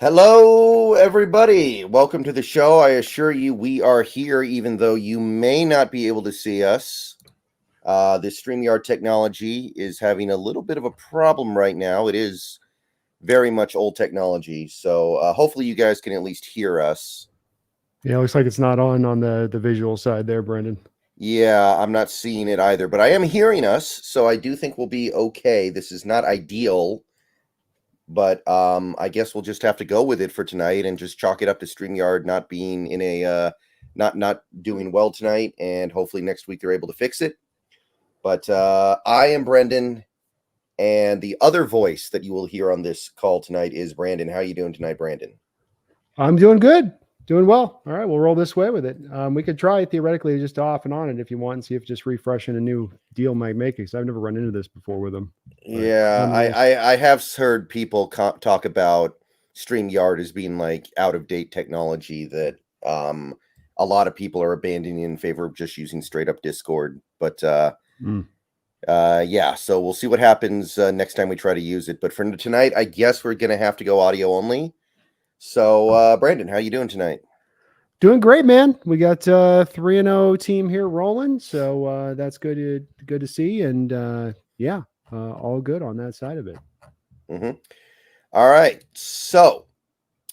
Hello, everybody. Welcome to the show. I assure you we are here, even though you may not be able to see us. This StreamYard technology is having a little bit of a problem right now. It is very much old technology, so hopefully you guys can at least hear us. Yeah, it looks like it's not on the visual side there, Brendan. Yeah, I'm not seeing it either, but I am hearing us, so I do think we'll be okay. This is not ideal, but I guess we'll just have to go with it for tonight and just chalk it up to StreamYard not being in a not doing well tonight, and hopefully next week they're able to fix it. But I am Brendan, and the other voice that you will hear on this call tonight is Brandon. How are you doing tonight, Brandon? I'm doing good, doing well. All right, we'll roll this way with it. We could try theoretically just off and on it if you want and see if just refreshing a new deal might make it, because I've never run into this before with them. Yeah, I have heard people talk about StreamYard as being like out of date technology that a lot of people are abandoning in favor of just using straight up Discord. But yeah, so we'll see what happens next time we try to use it. But for tonight, I guess we're gonna have to go audio only. So Brandon, how you doing tonight? Doing great, man. We got 3-0 team here rolling, so that's good to see, and yeah, all good on that side of it. All right, so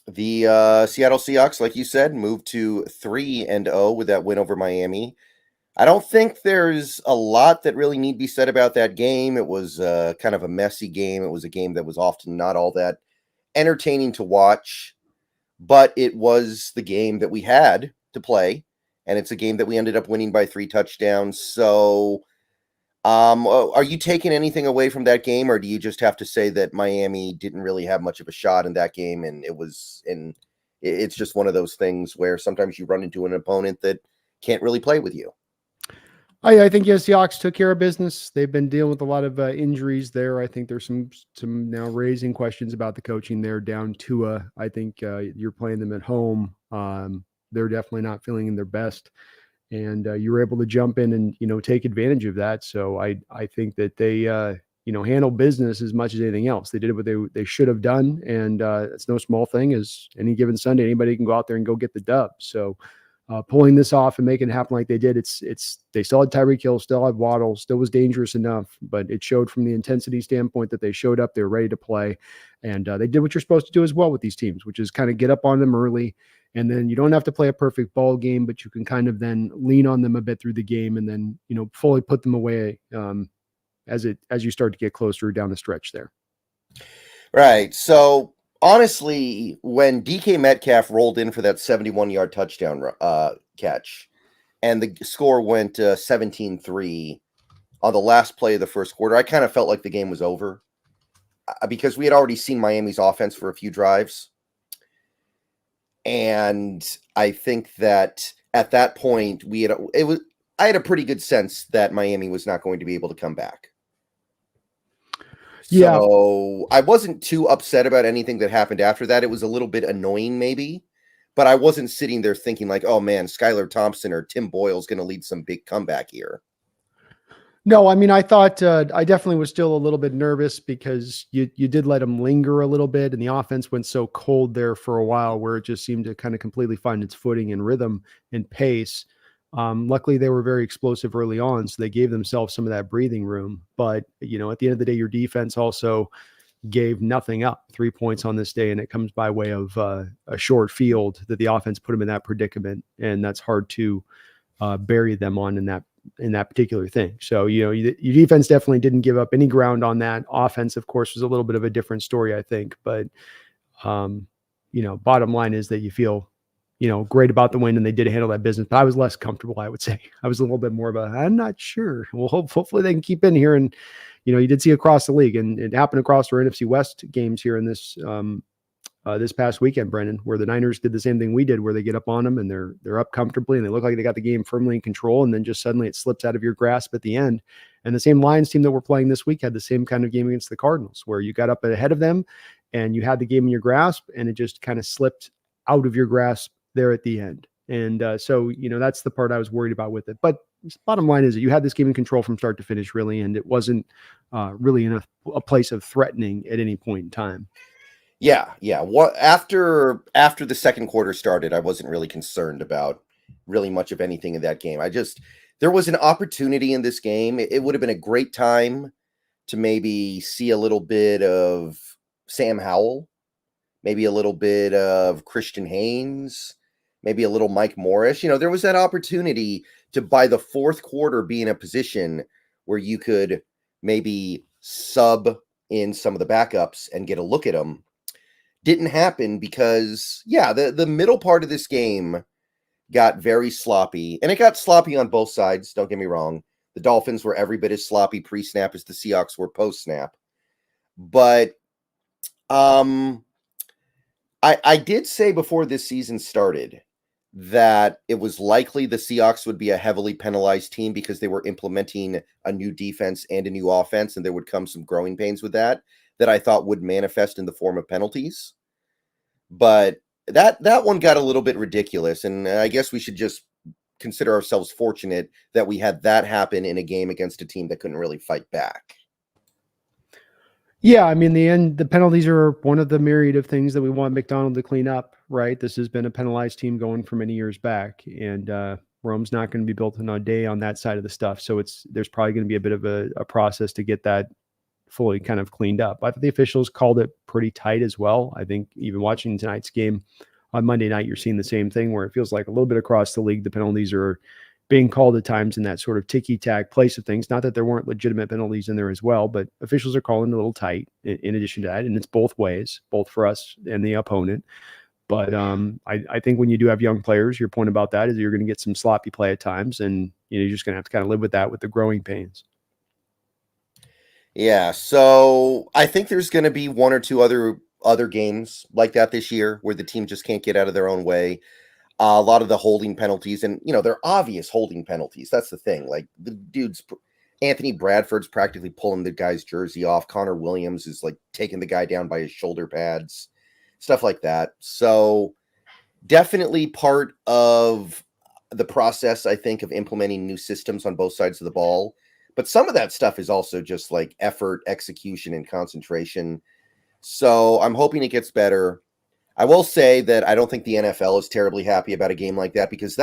the Seattle Seahawks, like you said, moved to 3-0 with that win over Miami. I don't think there's a lot that really need to be said about that game. It was kind of a messy game. It was a game that was often not all that entertaining to watch, but it was the game that we had to play, and it's a game that we ended up winning by 3 touchdowns. So, are you taking anything away from that game, or do you just have to say that Miami didn't really have much of a shot in that game, and it's just one of those things where sometimes you run into an opponent that can't really play with you? I think yes, the Seahawks took care of business. They've been dealing with a lot of injuries there. I think there's some now raising questions about the coaching there down to I think you're playing them at home. They're definitely not feeling their best, and you were able to jump in and take advantage of that. So I think that they handle business as much as anything else. They did what they should have done, and it's no small thing. As any given Sunday, anybody can go out there and go get the dub. So. Pulling this off and making it happen like they did, they still had Tyreek Hill, still had Waddle, still was dangerous enough, but it showed from the intensity standpoint that they showed up, they were ready to play, and they did what you're supposed to do as well with these teams, which is kind of get up on them early, and then you don't have to play a perfect ball game, but you can kind of then lean on them a bit through the game, and then fully put them away as you start to get closer down the stretch there. Right. So honestly, when DK Metcalf rolled in for that 71-yard touchdown catch, and the score went 17-3 on the last play of the first quarter, I kind of felt like the game was over because we had already seen Miami's offense for a few drives. And I think that at that point, I had a pretty good sense that Miami was not going to be able to come back. Yeah. So I wasn't too upset about anything that happened after that. It was a little bit annoying maybe, but I wasn't sitting there thinking like, oh man, Skylar Thompson or Tim Boyle's going to lead some big comeback here. No, I mean, I thought I definitely was still a little bit nervous because you did let him linger a little bit, and the offense went so cold there for a while where it just seemed to kind of completely find its footing and rhythm and pace. Luckily, they were very explosive early on, so they gave themselves some of that breathing room. But, at the end of the day, your defense also gave nothing up, 3 points on this day, and it comes by way of a short field that the offense put them in that predicament, and that's hard to bury them on in that particular thing. So, your defense definitely didn't give up any ground on that. Offense, of course, was a little bit of a different story, I think. But, bottom line is that you feel great about the win, and they did handle that business. But I was less comfortable, I would say. I was a little bit more of I'm not sure. Well, hopefully they can keep in here. And, you did see across the league, and it happened across our NFC West games here in this past weekend, Brendan, where the Niners did the same thing we did, where they get up on them and they're up comfortably and they look like they got the game firmly in control. And then just suddenly it slips out of your grasp at the end. And the same Lions team that we're playing this week had the same kind of game against the Cardinals, where you got up ahead of them and you had the game in your grasp, and it just kind of slipped out of your grasp there at the end. And so, that's the part I was worried about with it. But bottom line is that you had this game in control from start to finish, really, and it wasn't really in a place of threatening at any point in time. Yeah. What after the second quarter started, I wasn't really concerned about really much of anything in that game. There was an opportunity in this game. It would have been a great time to maybe see a little bit of Sam Howell, maybe a little bit of Christian Haynes, maybe a little Mike Morris. There was that opportunity to, by the fourth quarter, be in a position where you could maybe sub in some of the backups and get a look at them. Didn't happen because, the middle part of this game got very sloppy, and it got sloppy on both sides. Don't get me wrong. The Dolphins were every bit as sloppy pre-snap as the Seahawks were post-snap. But I did say before this season started that it was likely the Seahawks would be a heavily penalized team because they were implementing a new defense and a new offense, and there would come some growing pains with that I thought would manifest in the form of penalties. But that one got a little bit ridiculous, and I guess we should just consider ourselves fortunate that we had that happen in a game against a team that couldn't really fight back. Yeah, I mean, the penalties are one of the myriad of things that we want McDonald to clean up, right? This has been a penalized team going for many years back, and Rome's not going to be built in a day on that side of the stuff. So there's probably going to be a bit of a process to get that fully kind of cleaned up. I thought the officials called it pretty tight as well. I think even watching tonight's game on Monday night, you're seeing the same thing where it feels like a little bit across the league, the penalties are being called at times in that sort of ticky-tack place of things. Not that there weren't legitimate penalties in there as well, but officials are calling a little tight in addition to that. And it's both ways, both for us and the opponent. But I think when you do have young players, your point about that is you're going to get some sloppy play at times, and you're just going to have to kind of live with that with the growing pains. Yeah, so I think there's going to be one or two other games like that this year where the team just can't get out of their own way. A lot of the holding penalties, and they're obvious holding penalties. That's the thing. Like Anthony Bradford's practically pulling the guy's jersey off. Connor Williams is like taking the guy down by his shoulder pads, stuff like that. So definitely part of the process, I think, of implementing new systems on both sides of the ball. But some of that stuff is also just like effort, execution, and concentration. So I'm hoping it gets better. I will say that I don't think the NFL is terribly happy about a game like that because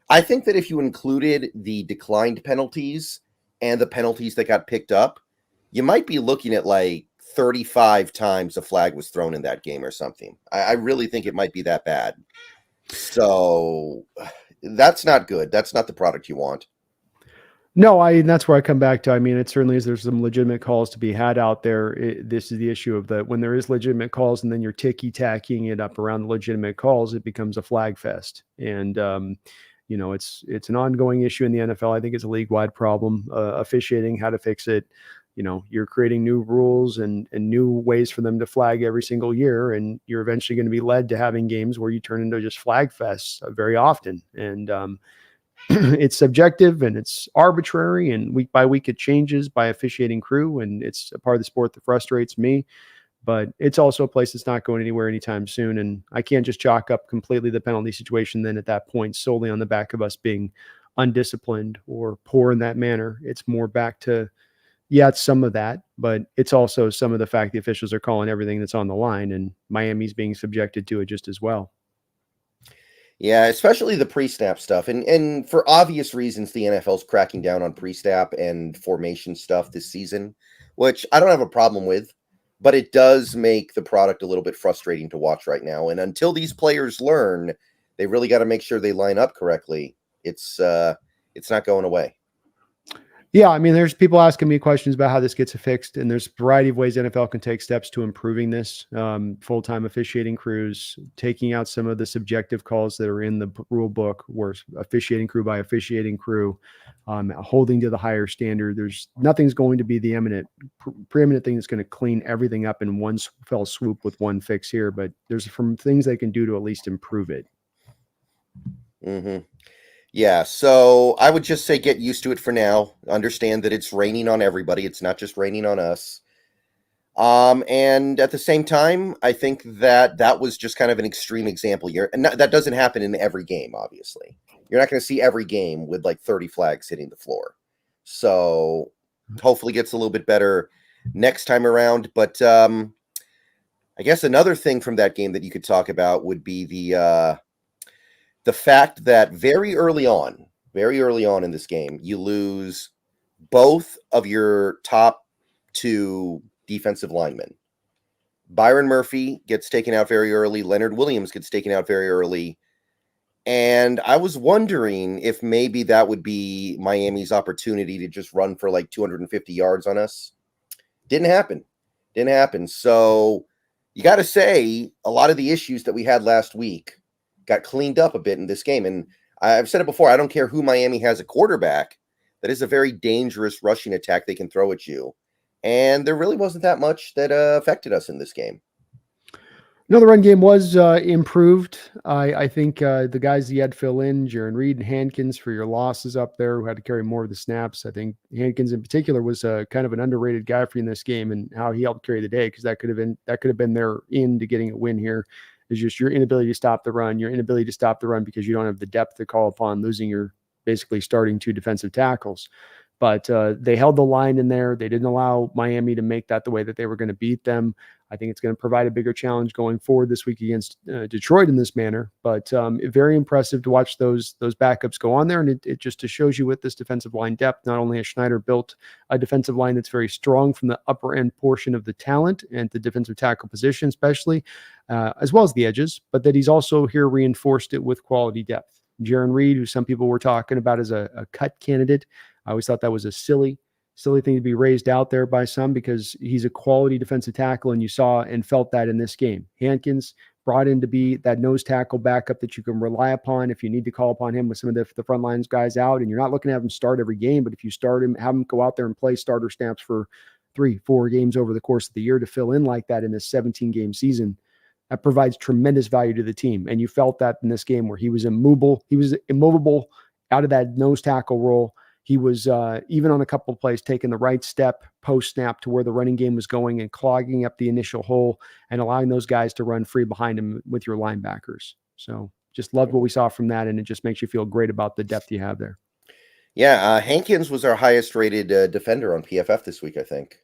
I think that if you included the declined penalties and the penalties that got picked up, you might be looking at like 35 times a flag was thrown in that game or something. I really think it might be that bad. So that's not good. That's not the product you want. No, that's where I come back to. I mean, it certainly is. There's some legitimate calls to be had out there. This is the issue of when there is legitimate calls and then you're ticky-tacking it up around the legitimate calls, it becomes a flag fest. And, it's an ongoing issue in the NFL. I think it's a league-wide problem. Officiating, how to fix it. You're creating new rules and new ways for them to flag every single year. And you're eventually going to be led to having games where you turn into just flag fests very often. And, it's subjective and it's arbitrary, and week by week it changes by officiating crew, and it's a part of the sport that frustrates me. But it's also a place that's not going anywhere anytime soon, and I can't just chalk up completely the penalty situation then at that point solely on the back of us being undisciplined or poor in that manner. It's more back to, it's some of that, but it's also some of the fact the officials are calling everything that's on the line, and Miami's being subjected to it just as well. Yeah, especially the pre-snap stuff. And for obvious reasons, the NFL's cracking down on pre-snap and formation stuff this season, which I don't have a problem with, but it does make the product a little bit frustrating to watch right now. And until these players learn, they really got to make sure they line up correctly. It's not going away. Yeah, I mean, there's people asking me questions about how this gets fixed, and there's a variety of ways NFL can take steps to improving this. Full-time officiating crews, taking out some of the subjective calls that are in the rule book, where officiating crew by officiating crew, holding to the higher standard. There's nothing's going to be the preeminent thing that's going to clean everything up in one fell swoop with one fix here, but there's some things they can do to at least improve it. Mm-hmm. Yeah, so I would just say get used to it for now. Understand that it's raining on everybody. It's not just raining on us. And at the same time, I think that was just kind of an extreme example here. And that doesn't happen in every game, obviously. You're not going to see every game with like 30 flags hitting the floor. So hopefully gets a little bit better next time around. But I guess another thing from that game that you could talk about would be the fact that very early on in this game, you lose both of your top two defensive linemen. Byron Murphy gets taken out very early. Leonard Williams gets taken out very early. And I was wondering if maybe that would be Miami's opportunity to just run for like 250 yards on us. Didn't happen. So you got to say a lot of the issues that we had last week got cleaned up a bit in this game. And I've said it before, I don't care who Miami has a quarterback. That is a very dangerous rushing attack they can throw at you. And there really wasn't that much that affected us in this game. No, the run game was improved. I think the guys you had to fill in, Jaron Reed and Hankins, for your losses up there, who had to carry more of the snaps. I think Hankins in particular was kind of an underrated guy for you in this game, and how he helped carry the day, because that could have been their into getting a win here. Is just your inability to stop the run, because you don't have the depth to call upon, losing your basically starting two defensive tackles. But they held the line in there. They didn't allow Miami to make that the way that they were going to beat them. I think it's going to provide a bigger challenge going forward this week against Detroit in this manner. But very impressive to watch those backups go on there. And it just shows you with this defensive line depth, not only has Schneider built a defensive line that's very strong from the upper end portion of the talent and the defensive tackle position, especially, as well as the edges, but that he's also here reinforced it with quality depth. Jaron Reed, who some people were talking about as a cut candidate, I always thought that was a silly thing to be raised out there by some, because he's a quality defensive tackle, and you saw and felt that in this game. Hankins brought in to be that nose tackle backup that you can rely upon if you need to call upon him with some of the front lines guys out, and you're not looking to have him start every game, but if you start him, have him go out there and play starter snaps for 3-4 games over the course of the year to fill in like that in this 17-game season. That provides tremendous value to the team. And you felt that in this game, where he was immovable out of that nose tackle role. He was even on a couple of plays taking the right step post snap to where the running game was going and clogging up the initial hole and allowing those guys to run free behind him with your linebackers. So just loved what we saw from that, and it just makes you feel great about the depth you have there. Yeah, Hankins was our highest rated defender on PFF this week, I think.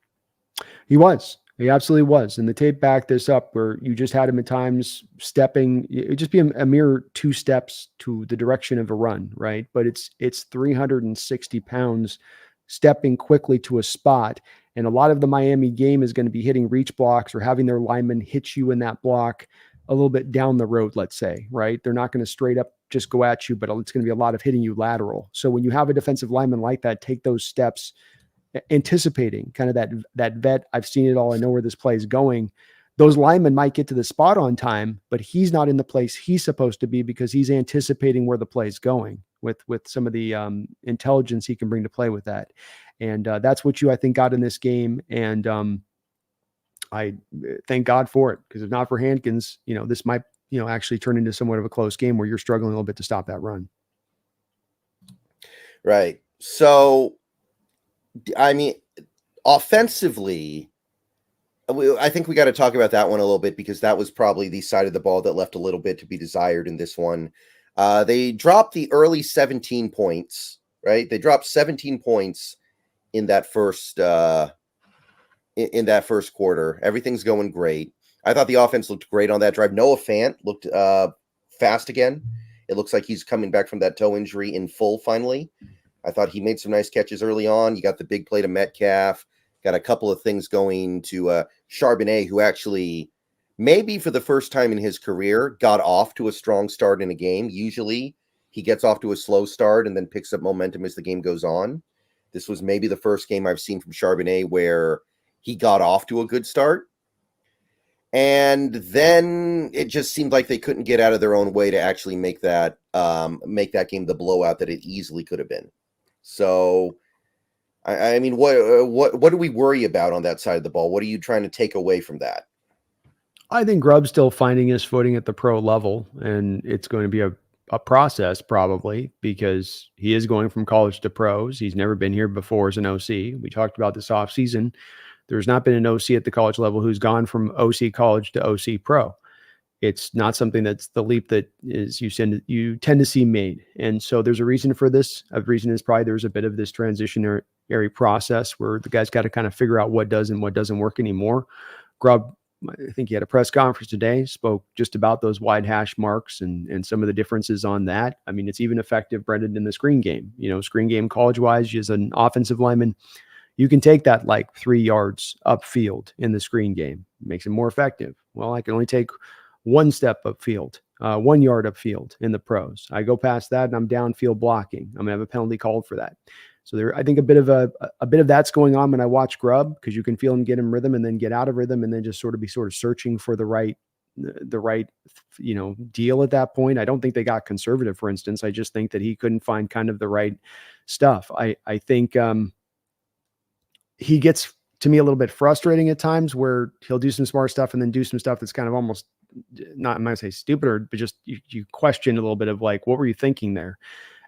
He was. He absolutely was. And the tape backed this up, where you just had him at times stepping. It'd just be a mere 2 steps to the direction of a run, right? But it's 360 pounds stepping quickly to a spot. And a lot of the Miami game is going to be hitting reach blocks or having their linemen hit you in that block a little bit down the road, let's say, right? They're not going to straight up just go at you, but it's going to be a lot of hitting you lateral. So when you have a defensive lineman like that, take those steps, anticipating kind of that vet, I've seen it all, I know where this play is going. Those linemen might get to the spot on time, but he's not in the place he's supposed to be, because he's anticipating where the play is going with some of the intelligence he can bring to play with that. And that's what I think got in this game. And I thank God for it, because if not for Hankins, this might, actually turn into somewhat of a close game where you're struggling a little bit to stop that run. Right. So, I mean, offensively, I think we got to talk about that one a little bit, because that was probably the side of the ball that left a little bit to be desired in this one. They dropped the early 17 points, right? They dropped 17 points in that first quarter. Everything's going great. I thought the offense looked great on that drive. Noah Fant looked fast again. It looks like he's coming back from that toe injury in full finally. I thought he made some nice catches early on. You got the big play to Metcalf. Got a couple of things going to Charbonnet, who actually, maybe for the first time in his career, got off to a strong start in a game. Usually he gets off to a slow start and then picks up momentum as the game goes on. This was maybe the first game I've seen from Charbonnet where he got off to a good start. And then it just seemed like they couldn't get out of their own way to actually make that game the blowout that it easily could have been. So, I mean, what do we worry about on that side of the ball? What are you trying to take away from that? I think Grubb's still finding his footing at the pro level, and it's going to be a process probably, because he is going from college to pros. He's never been here before as an OC. We talked about this offseason. There's not been an OC at the college level who's gone from OC college to OC pro. It's not something that's the leap that is you tend to see made. And so there's a reason for this. A reason is probably there's a bit of this transitionary process where the guy's got to kind of figure out what does and what doesn't work anymore. Grubb I think he had a press conference today, spoke just about those wide hash marks and some of the differences on that. I mean, it's even effective, Brendan, in the screen game. Screen game college-wise, as an offensive lineman, you can take that like 3 yards upfield in the screen game. It makes it more effective. Well, I can only take 1 step upfield, 1 yard upfield in the pros. I go past that and I'm downfield blocking. I'm gonna have a penalty called for that. So there, I think a bit of that's going on when I watch Grubb, because you can feel him get in rhythm and then get out of rhythm and then just sort of searching for the right deal at that point. I don't think they got conservative, for instance. I just think that he couldn't find kind of the right stuff. I think he gets, to me, a little bit frustrating at times, where he'll do some smart stuff and then do some stuff that's kind of almost, not, I'm not gonna say stupider, but just you question a little bit of like, what were you thinking there?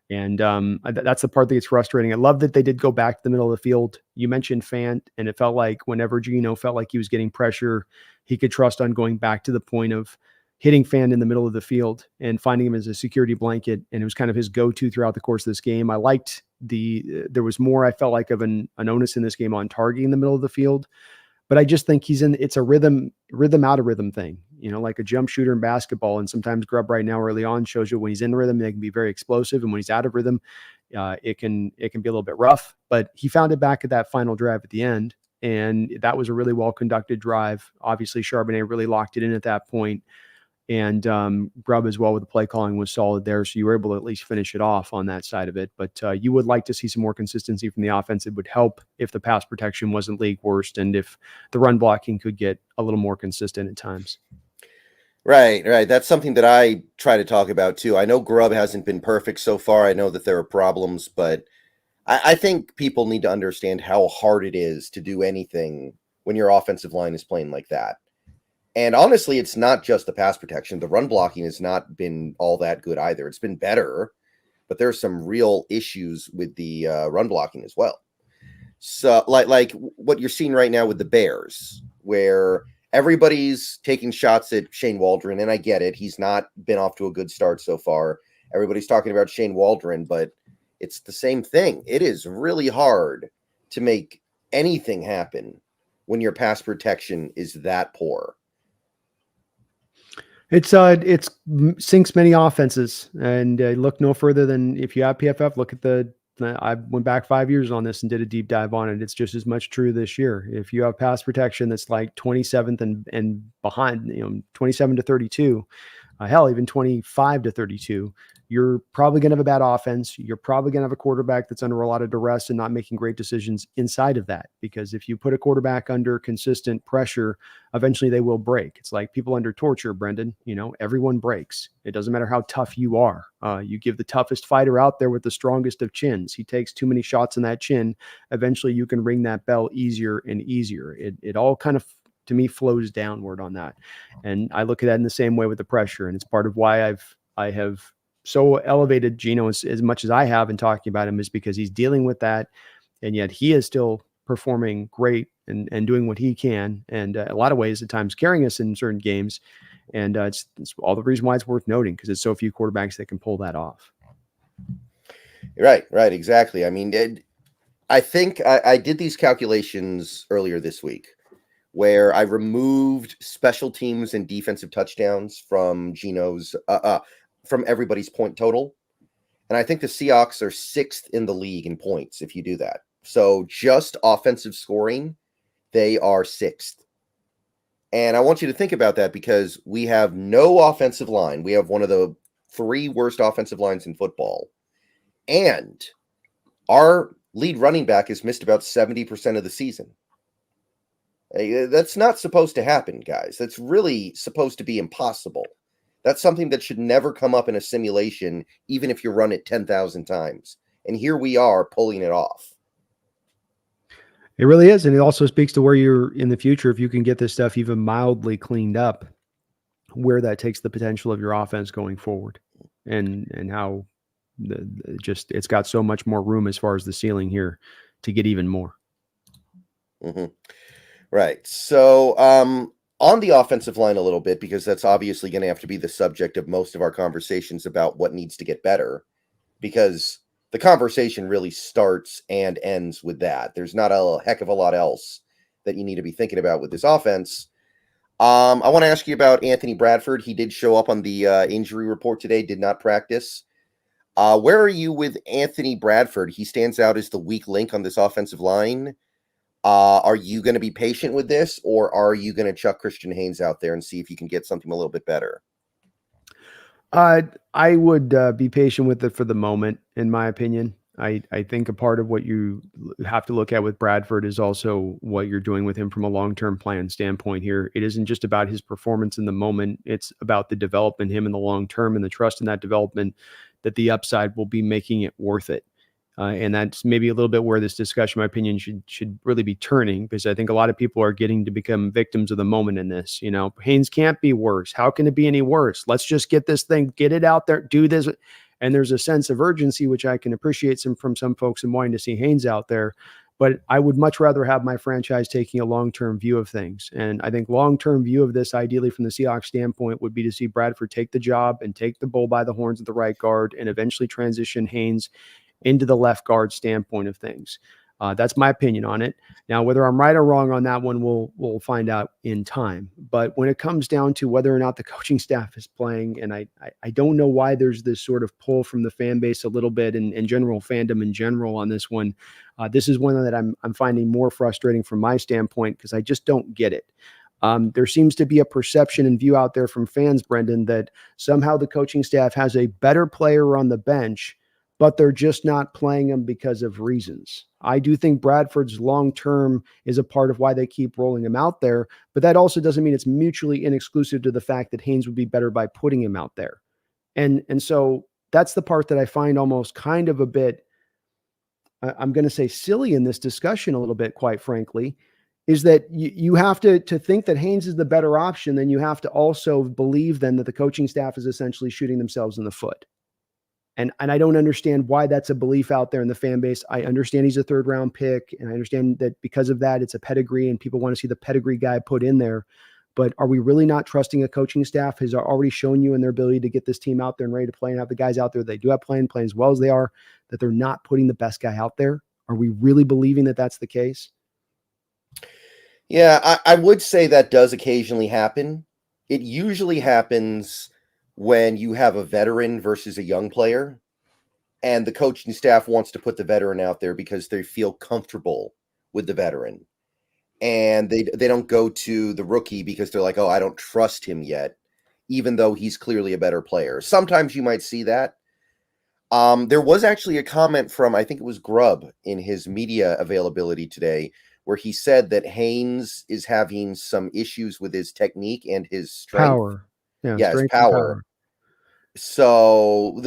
And that's the part that gets frustrating. I love that they did go back to the middle of the field. You mentioned Fant, and it felt like whenever Gino felt like he was getting pressure, he could trust on going back to the point of hitting Fant in the middle of the field and finding him as a security blanket. And it was kind of his go-to throughout the course of this game. I liked there was more, I felt like, of an onus in this game on targeting the middle of the field. But I just think it's a rhythm out of rhythm thing, like a jump shooter in basketball. And sometimes Grubb right now early on shows you when he's in rhythm, they can be very explosive. And when he's out of rhythm, it can be a little bit rough. But he found it back at that final drive at the end. And that was a really well-conducted drive. Obviously, Charbonnet really locked it in at that point. And Grubb as well with the play calling was solid there. So you were able to at least finish it off on that side of it. But you would like to see some more consistency from the offense. It would help if the pass protection wasn't league worst and if the run blocking could get a little more consistent at times. Right. That's something that I try to talk about too. I know Grubb hasn't been perfect so far. I know that there are problems, but I think people need to understand how hard it is to do anything when your offensive line is playing like that. And honestly, it's not just the pass protection. The run blocking has not been all that good either. It's been better, but there's some real issues with the run blocking as well. So like what you're seeing right now with the Bears, where everybody's taking shots at Shane Waldron, and I get it. He's not been off to a good start so far. Everybody's talking about Shane Waldron, but it's the same thing. It is really hard to make anything happen when your pass protection is that poor. It's sinks many offenses, and look no further than, if you have PFF, look at I went back 5 years on this and did a deep dive on it. It's just as much true this year. If you have pass protection that's like 27th and behind, 27 to 32, hell, even 25 to 32, you're probably going to have a bad offense. You're probably going to have a quarterback that's under a lot of duress and not making great decisions inside of that. Because if you put a quarterback under consistent pressure, eventually they will break. It's like people under torture, Brendan. Everyone breaks. It doesn't matter how tough you are. You give the toughest fighter out there with the strongest of chins. He takes too many shots in that chin. Eventually you can ring that bell easier and easier. It all kind of, to me, flows downward on that. And I look at that in the same way with the pressure. And it's part of why I have so elevated Gino as much as I have in talking about him, is because he's dealing with that. And yet he is still performing great and doing what he can. And a lot of ways at times carrying us in certain games. And it's all the reason why it's worth noting, because it's so few quarterbacks that can pull that off. Right. Exactly. I mean, I think I did these calculations earlier this week, where I removed special teams and defensive touchdowns from Gino's, from everybody's point total. And I think the Seahawks are 6th in the league in points if you do that. So just offensive scoring, they are 6th. And I want you to think about that, because we have no offensive line. We have one of the 3 worst offensive lines in football. And our lead running back has missed about 70% of the season. That's not supposed to happen, guys. That's really supposed to be impossible. That's something that should never come up in a simulation, even if you run it 10,000 times. And here we are pulling it off. It really is. And it also speaks to where you're in the future, if you can get this stuff even mildly cleaned up, where that takes the potential of your offense going forward, and how it's got so much more room as far as the ceiling here to get even more. Mm-hmm. Right. So on the offensive line a little bit, because that's obviously going to have to be the subject of most of our conversations about what needs to get better, because the conversation really starts and ends with that. There's not a heck of a lot else that you need to be thinking about with this offense. I want to ask you about Anthony Bradford. He did show up on the injury report today, did not practice. Where are you with Anthony Bradford? He stands out as the weak link on this offensive line. Are you going to be patient with this, or are you going to chuck Christian Haynes out there and see if you can get something a little bit better? I would be patient with it for the moment, in my opinion. I think a part of what you have to look at with Bradford is also what you're doing with him from a long-term plan standpoint here. It isn't just about his performance in the moment. It's about the development him in the long term and the trust in that development that the upside will be making it worth it. And that's maybe a little bit where this discussion, in my opinion, should really be turning, because I think a lot of people are getting to become victims of the moment in this. You know, Haynes can't be worse. How can it be any worse? Let's just get this thing, get it out there, do this. And there's a sense of urgency, which I can appreciate from some folks in wanting to see Haynes out there. But I would much rather have my franchise taking a long-term view of things. And I think long-term view of this, ideally from the Seahawks standpoint, would be to see Bradford take the job and take the bull by the horns at the right guard and eventually transition Haynes into the left guard standpoint of things. That's my opinion on it. Now, whether I'm right or wrong on that one, we'll find out in time. But when it comes down to whether or not the coaching staff is playing, and I don't know why there's this sort of pull from the fan base a little bit and general fandom in general on this one. This is one that I'm finding more frustrating from my standpoint, because I just don't get it. There seems to be a perception and view out there from fans, Brendan, that somehow the coaching staff has a better player on the bench, but they're just not playing him because of reasons. I do think Bradford's long-term is a part of why they keep rolling him out there, but that also doesn't mean it's mutually inexclusive to the fact that Haynes would be better by putting him out there. And so that's the part that I find almost kind of a bit, I'm going to say silly in this discussion a little bit, quite frankly, is that you have to think that Haynes is the better option. Then you have to also believe then that the coaching staff is essentially shooting themselves in the foot. And I don't understand why that's a belief out there in the fan base. I understand he's a third round pick, and I understand that because of that, it's a pedigree and people want to see the pedigree guy put in there. But are we really not trusting a coaching staff who's already shown you in their ability to get this team out there and ready to play and have the guys out there they do have playing as well as they are, that they're not putting the best guy out there? Are we really believing that that's the case? Yeah, I would say that does occasionally happen. It usually happens when you have a veteran versus a young player, and the coaching staff wants to put the veteran out there because they feel comfortable with the veteran. And they don't go to the rookie because they're like, oh, I don't trust him yet, even though he's clearly a better player. Sometimes you might see that. There was actually a comment from, I think it was Grubb in his media availability today, where he said that Haynes is having some issues with his technique and his strength. Power. Yeah, his power. So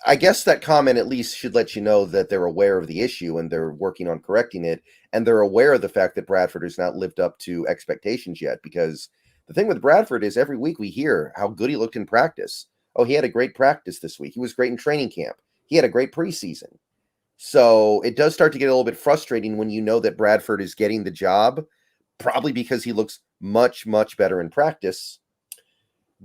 I guess that comment at least should let you know that they're aware of the issue and they're working on correcting it. And they're aware of the fact that Bradford has not lived up to expectations yet. Because the thing with Bradford is every week we hear how good he looked in practice. Oh, he had a great practice this week. He was great in training camp. He had a great preseason. So it does start to get a little bit frustrating when you know that Bradford is getting the job, probably because he looks much, much better in practice.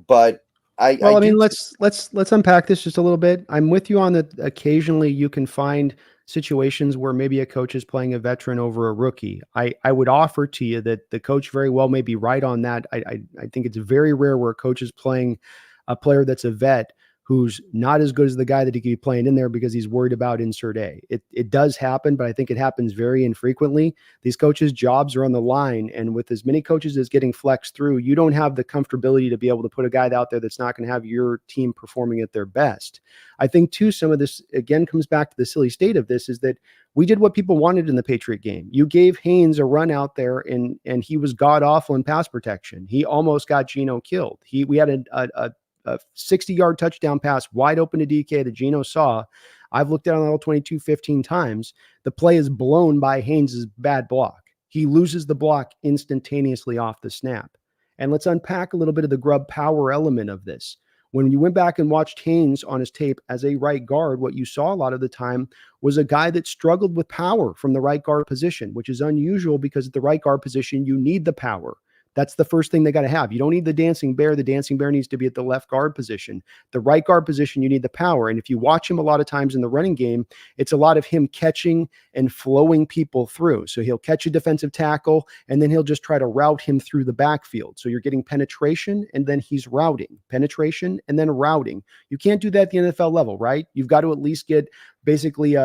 But I mean, let's unpack this just a little bit. I'm with you on that. Occasionally you can find situations where maybe a coach is playing a veteran over a rookie. I would offer to you that the coach very well may be right on that. I think it's very rare where a coach is playing a player that's a vet who's not as good as the guy that he could be playing in there because he's worried about insert A. It does happen, but I think it happens very infrequently. These coaches' jobs are on the line, and with as many coaches as getting flexed through, you don't have the comfortability to be able to put a guy out there that's not going to have your team performing at their best. I think, too, some of this, again, comes back to the silly state of this, is that we did what people wanted in the Patriot game. You gave Haynes a run out there, and he was god-awful in pass protection. He almost got Geno killed. We had a 60-yard touchdown pass wide open to DK that Geno saw. I've looked at it on all 22 15 times. The play is blown by Haynes' bad block. He loses the block instantaneously off the snap. And let's unpack a little bit of the Grubb power element of this. When you went back and watched Haynes on his tape as a right guard, what you saw a lot of the time was a guy that struggled with power from the right guard position, which is unusual because at the right guard position, you need the power. That's the first thing they got to have. You don't need the dancing bear. The dancing bear needs to be at the left guard position. The right guard position, you need the power. And if you watch him a lot of times in the running game, it's a lot of him catching and flowing people through. So he'll catch a defensive tackle, and then he'll just try to route him through the backfield. So you're getting penetration, and then he's routing. Penetration, and then routing. You can't do that at the NFL level, right? You've got to at least get basically,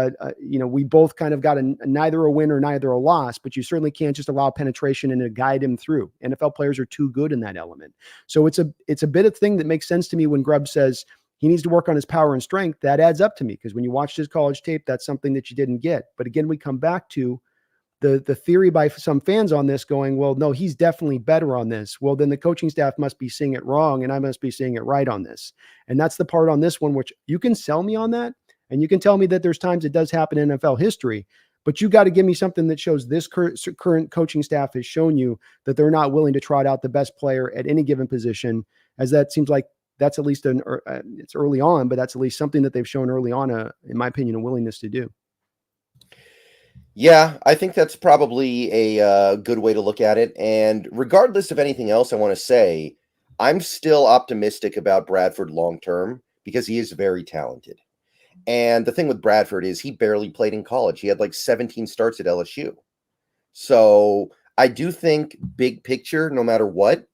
we both kind of got neither a win or neither a loss, but you certainly can't just allow penetration and to guide him through. NFL players are too good in that element. So it's a bit of thing that makes sense to me when Grubb says he needs to work on his power and strength. That adds up to me, because when you watched his college tape, that's something that you didn't get. But again, we come back to the theory by some fans on this going, well, no, he's definitely better on this. Well, then the coaching staff must be seeing it wrong, and I must be seeing it right on this. And that's the part on this one, which you can sell me on that. And you can tell me that there's times it does happen in NFL history, but you got to give me something that shows this current coaching staff has shown you that they're not willing to trot out the best player at any given position, as that seems like that's at least it's early on, but that's at least something that they've shown early on, in my opinion, a willingness to do. Yeah, I think that's probably a good way to look at it. And regardless of anything else, I want to say I'm still optimistic about Bradford long-term, because he is very talented. And the thing with Bradford is he barely played in college. He had like 17 starts at LSU. So I do think big picture, no matter what,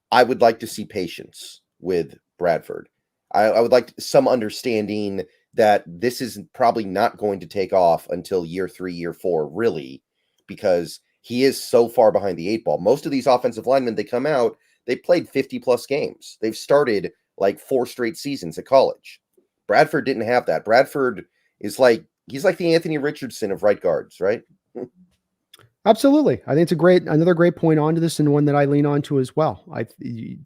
I would like to see patience with Bradford. I would like some understanding that this is probably not going to take off until year 3, year 4, really, because he is so far behind the 8 ball. Most of these offensive linemen, they come out, they played 50 plus games. They've started like 4 straight seasons at college. Bradford didn't have that. Bradford is he's like the Anthony Richardson of right guards, right? Absolutely. I think it's another great point onto this, and one that I lean onto as well.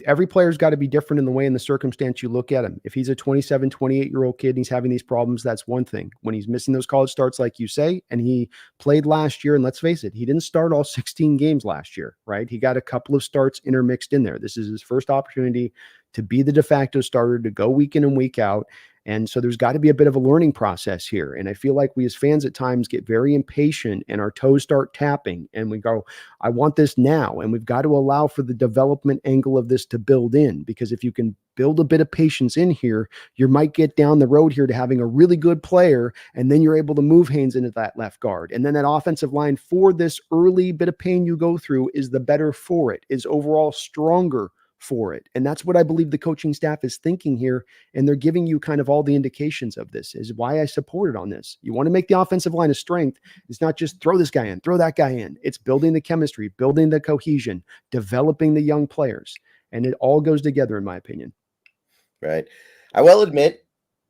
Every player's got to be different in the way and the circumstance you look at him. If he's a 27, 28-year-old kid and he's having these problems, that's one thing. When he's missing those college starts, like you say, and he played last year, and let's face it, he didn't start all 16 games last year, right? He got a couple of starts intermixed in there. This is his first opportunity to be the de facto starter, to go week in and week out. And so there's got to be a bit of a learning process here. And I feel like we as fans at times get very impatient, and our toes start tapping, and we go, I want this now. And we've got to allow for the development angle of this to build in, because if you can build a bit of patience in here, you might get down the road here to having a really good player, and then you're able to move Haynes into that left guard. And then that offensive line, for this early bit of pain you go through, is the better for it, is overall stronger for it. And that's what I believe the coaching staff is thinking here. And they're giving you kind of all the indications of this, is why I supported on this. You want to make the offensive line a strength. It's not just throw this guy in, throw that guy in. It's building the chemistry, building the cohesion, developing the young players. And it all goes together, in my opinion. Right. I will admit,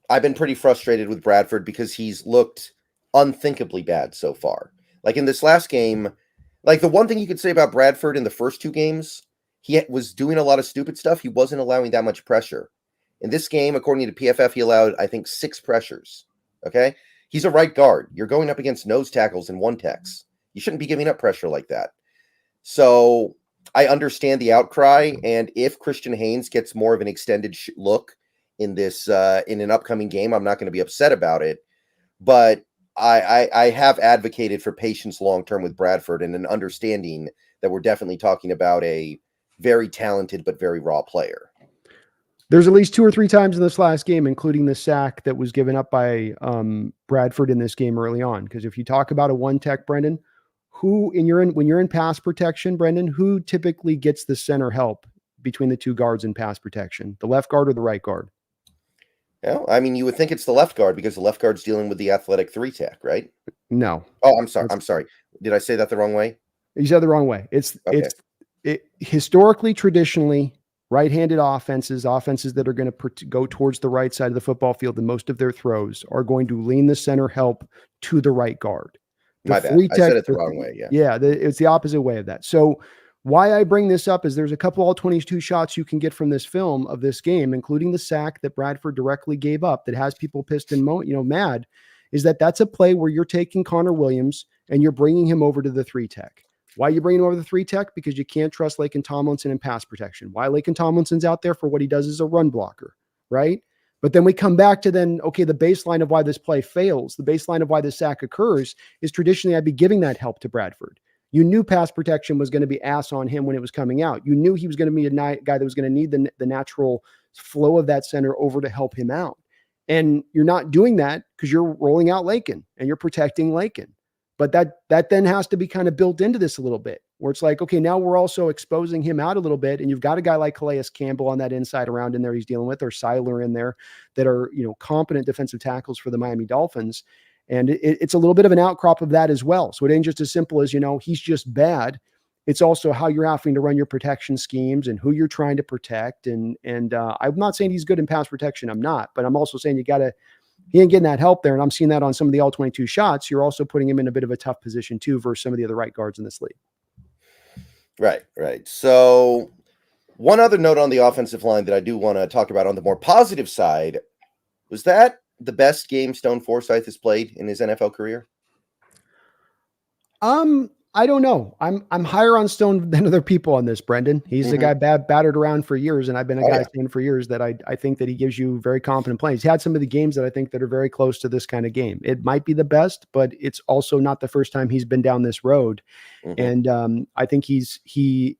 I've been pretty frustrated with Bradford because he's looked unthinkably bad so far. Like in this last game, like the one thing you could say about Bradford in the first 2 games, he was doing a lot of stupid stuff. He wasn't allowing that much pressure. In this game, according to PFF, he allowed, I think, 6 pressures. Okay? He's a right guard. You're going up against nose tackles and 1-techs. You shouldn't be giving up pressure like that. So I understand the outcry, and if Christian Haynes gets more of an extended look in this in an upcoming game, I'm not going to be upset about it. But I have advocated for patience long-term with Bradford, and an understanding that we're definitely talking about a very talented but very raw player. There's at least 2 or 3 times in this last game, including the sack that was given up by Bradford in this game early on. Because if you talk about a 1-tech, Brendan, when you're in pass protection, Brendan, who typically gets the center help between the 2 guards in pass protection? The left guard or the right guard? Well, I mean, you would think it's the left guard, because the left guard's dealing with the athletic 3-tech, right? No. Oh, I'm sorry. Did I say that the wrong way? You said the wrong way. Historically, traditionally, right-handed offenses that are going to go towards the right side of the football field, and most of their throws are going to lean the center help to the right guard. My bad. I said it the wrong way. Yeah. It's the opposite way of that. So why I bring this up is there's a couple all 22 shots you can get from this film of this game, including the sack that Bradford directly gave up that has people pissed and mad, is that's a play where you're taking Connor Williams and you're bringing him over to the 3-tech. Why are you bringing him over the 3-tech? Because you can't trust Laken Tomlinson in pass protection. Why Laken Tomlinson's out there for what he does as a run blocker, right? But then we come back to the baseline of why this play fails, the baseline of why this sack occurs is traditionally I'd be giving that help to Bradford. You knew pass protection was going to be ass on him when it was coming out. You knew he was going to be a guy that was going to need the natural flow of that center over to help him out. And you're not doing that because you're rolling out Lakin and you're protecting Lakin. But that then has to be kind of built into this a little bit, where it's like, okay, now we're also exposing him out a little bit, and you've got a guy like Calais Campbell on that inside around in there he's dealing with, or Seiler in there, that are, competent defensive tackles for the Miami Dolphins. And it's a little bit of an outcrop of that as well. So it ain't just as simple as, he's just bad. It's also how you're having to run your protection schemes and who you're trying to protect. And I'm not saying he's good in pass protection. I'm not, but I'm also saying he ain't getting that help there. And I'm seeing that on some of the all 22 shots. You're also putting him in a bit of a tough position too versus some of the other right guards in this league. Right. So one other note on the offensive line that I do want to talk about on the more positive side, was that the best game Stone Forsythe has played in his NFL career? I don't know. I'm higher on Stone than other people on this, Brendan. He's the guy battered around for years, and I've been a guy saying for years that I think that he gives you very competent plays. He's had some of the games that I think that are very close to this kind of game. It might be the best, but it's also not the first time he's been down this road. And I think he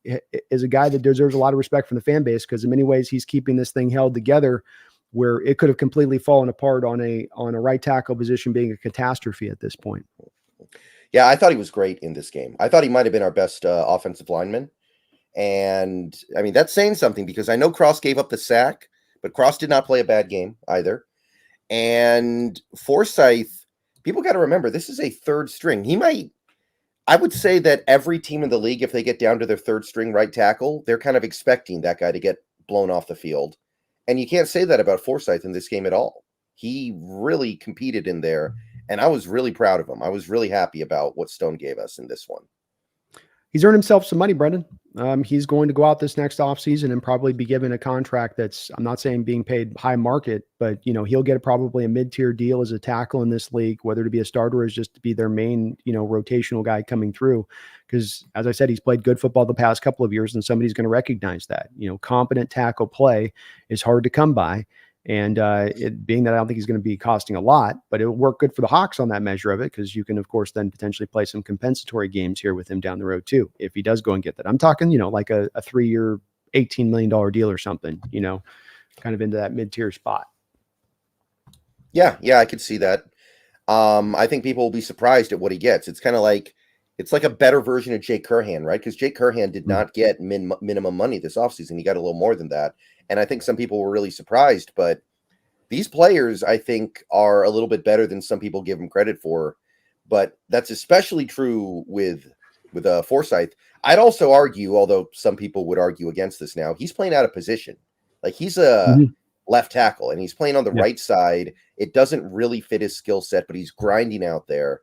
is a guy that deserves a lot of respect from the fan base, because in many ways he's keeping this thing held together, where it could have completely fallen apart on a right tackle position being a catastrophe at this point. Yeah, I thought he was great in this game. I thought he might have been our best offensive lineman. And, I mean, that's saying something, because I know Cross gave up the sack, but Cross did not play a bad game either. And Forsythe, people got to remember, this is a third string. I would say that every team in the league, if they get down to their third string right tackle, they're kind of expecting that guy to get blown off the field. And you can't say that about Forsythe in this game at all. He really competed in there. And I was really proud of him. I was really happy about what Stone gave us in this one. He's earned himself some money, Brendan. He's going to go out this next offseason and probably be given a contract that's, I'm not saying being paid high market, but he'll get probably a mid-tier deal as a tackle in this league, whether to be a starter or is just to be their main, rotational guy coming through. Because as I said, he's played good football the past couple of years, and somebody's going to recognize that. Competent tackle play is hard to come by. And it being that I don't think he's going to be costing a lot, but it'll work good for the Hawks on that measure of it, because you can, of course, then potentially play some compensatory games here with him down the road too, if he does go and get that. I'm talking, like a 3-year, $18 million deal or something, kind of into that mid-tier spot. Yeah, I could see that. I think people will be surprised at what he gets. It's kind of like, it's like a better version of Jake Curhan, right? Because Jake Curhan did not get minimum money this offseason. He got a little more than that. And I think some people were really surprised, but these players, I think, are a little bit better than some people give them credit for. But that's especially true with Forsythe. I'd also argue, although some people would argue against this now, he's playing out of position. Like, he's a left tackle, and he's playing on the right side. It doesn't really fit his skill set, but he's grinding out there.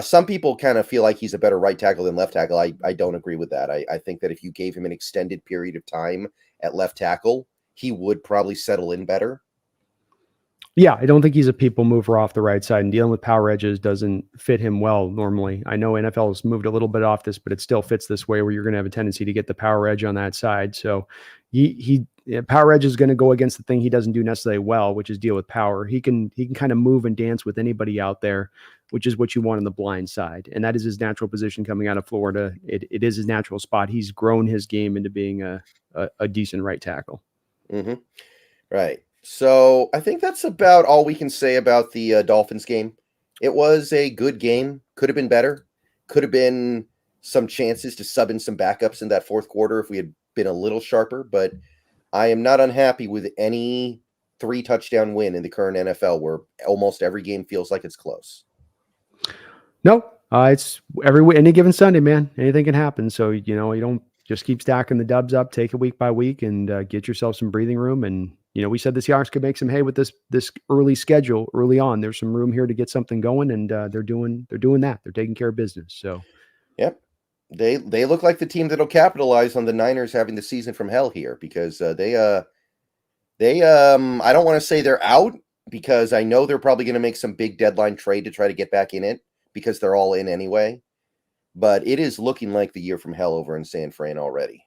Some people kind of feel like he's a better right tackle than left tackle. I don't agree with that. I think that if you gave him an extended period of time at left tackle, he would probably settle in better. Yeah, I don't think he's a people mover off the right side, and dealing with power edges doesn't fit him well normally. I know NFL has moved a little bit off this, but it still fits this way, where you're going to have a tendency to get the power edge on that side. So power edge is going to go against the thing he doesn't do necessarily well, which is deal with power. He can kind of move and dance with anybody out there, which is what you want on the blind side. And that is his natural position coming out of Florida. It is his natural spot. He's grown his game into being a decent right tackle. Right. So I think that's about all we can say about the Dolphins game. It was a good game. Could have been better. Could have been some chances to sub in some backups in that fourth quarter if we had been a little sharper. But I am not unhappy with any 3-touchdown win in the current NFL, where almost every game feels like it's close. No, it's any given Sunday, man. Anything can happen. So, you don't just keep stacking the dubs up, take it week by week, and get yourself some breathing room. And, we said the Seahawks could make some hay with this early schedule early on. There's some room here to get something going, and they're doing that. They're taking care of business. So, yep. They look like the team that'll capitalize on the Niners having the season from hell here, because they I don't want to say they're out, because I know they're probably going to make some big deadline trade to try to get back in it, because they're all in anyway. But it is looking like the year from hell over in San Fran already.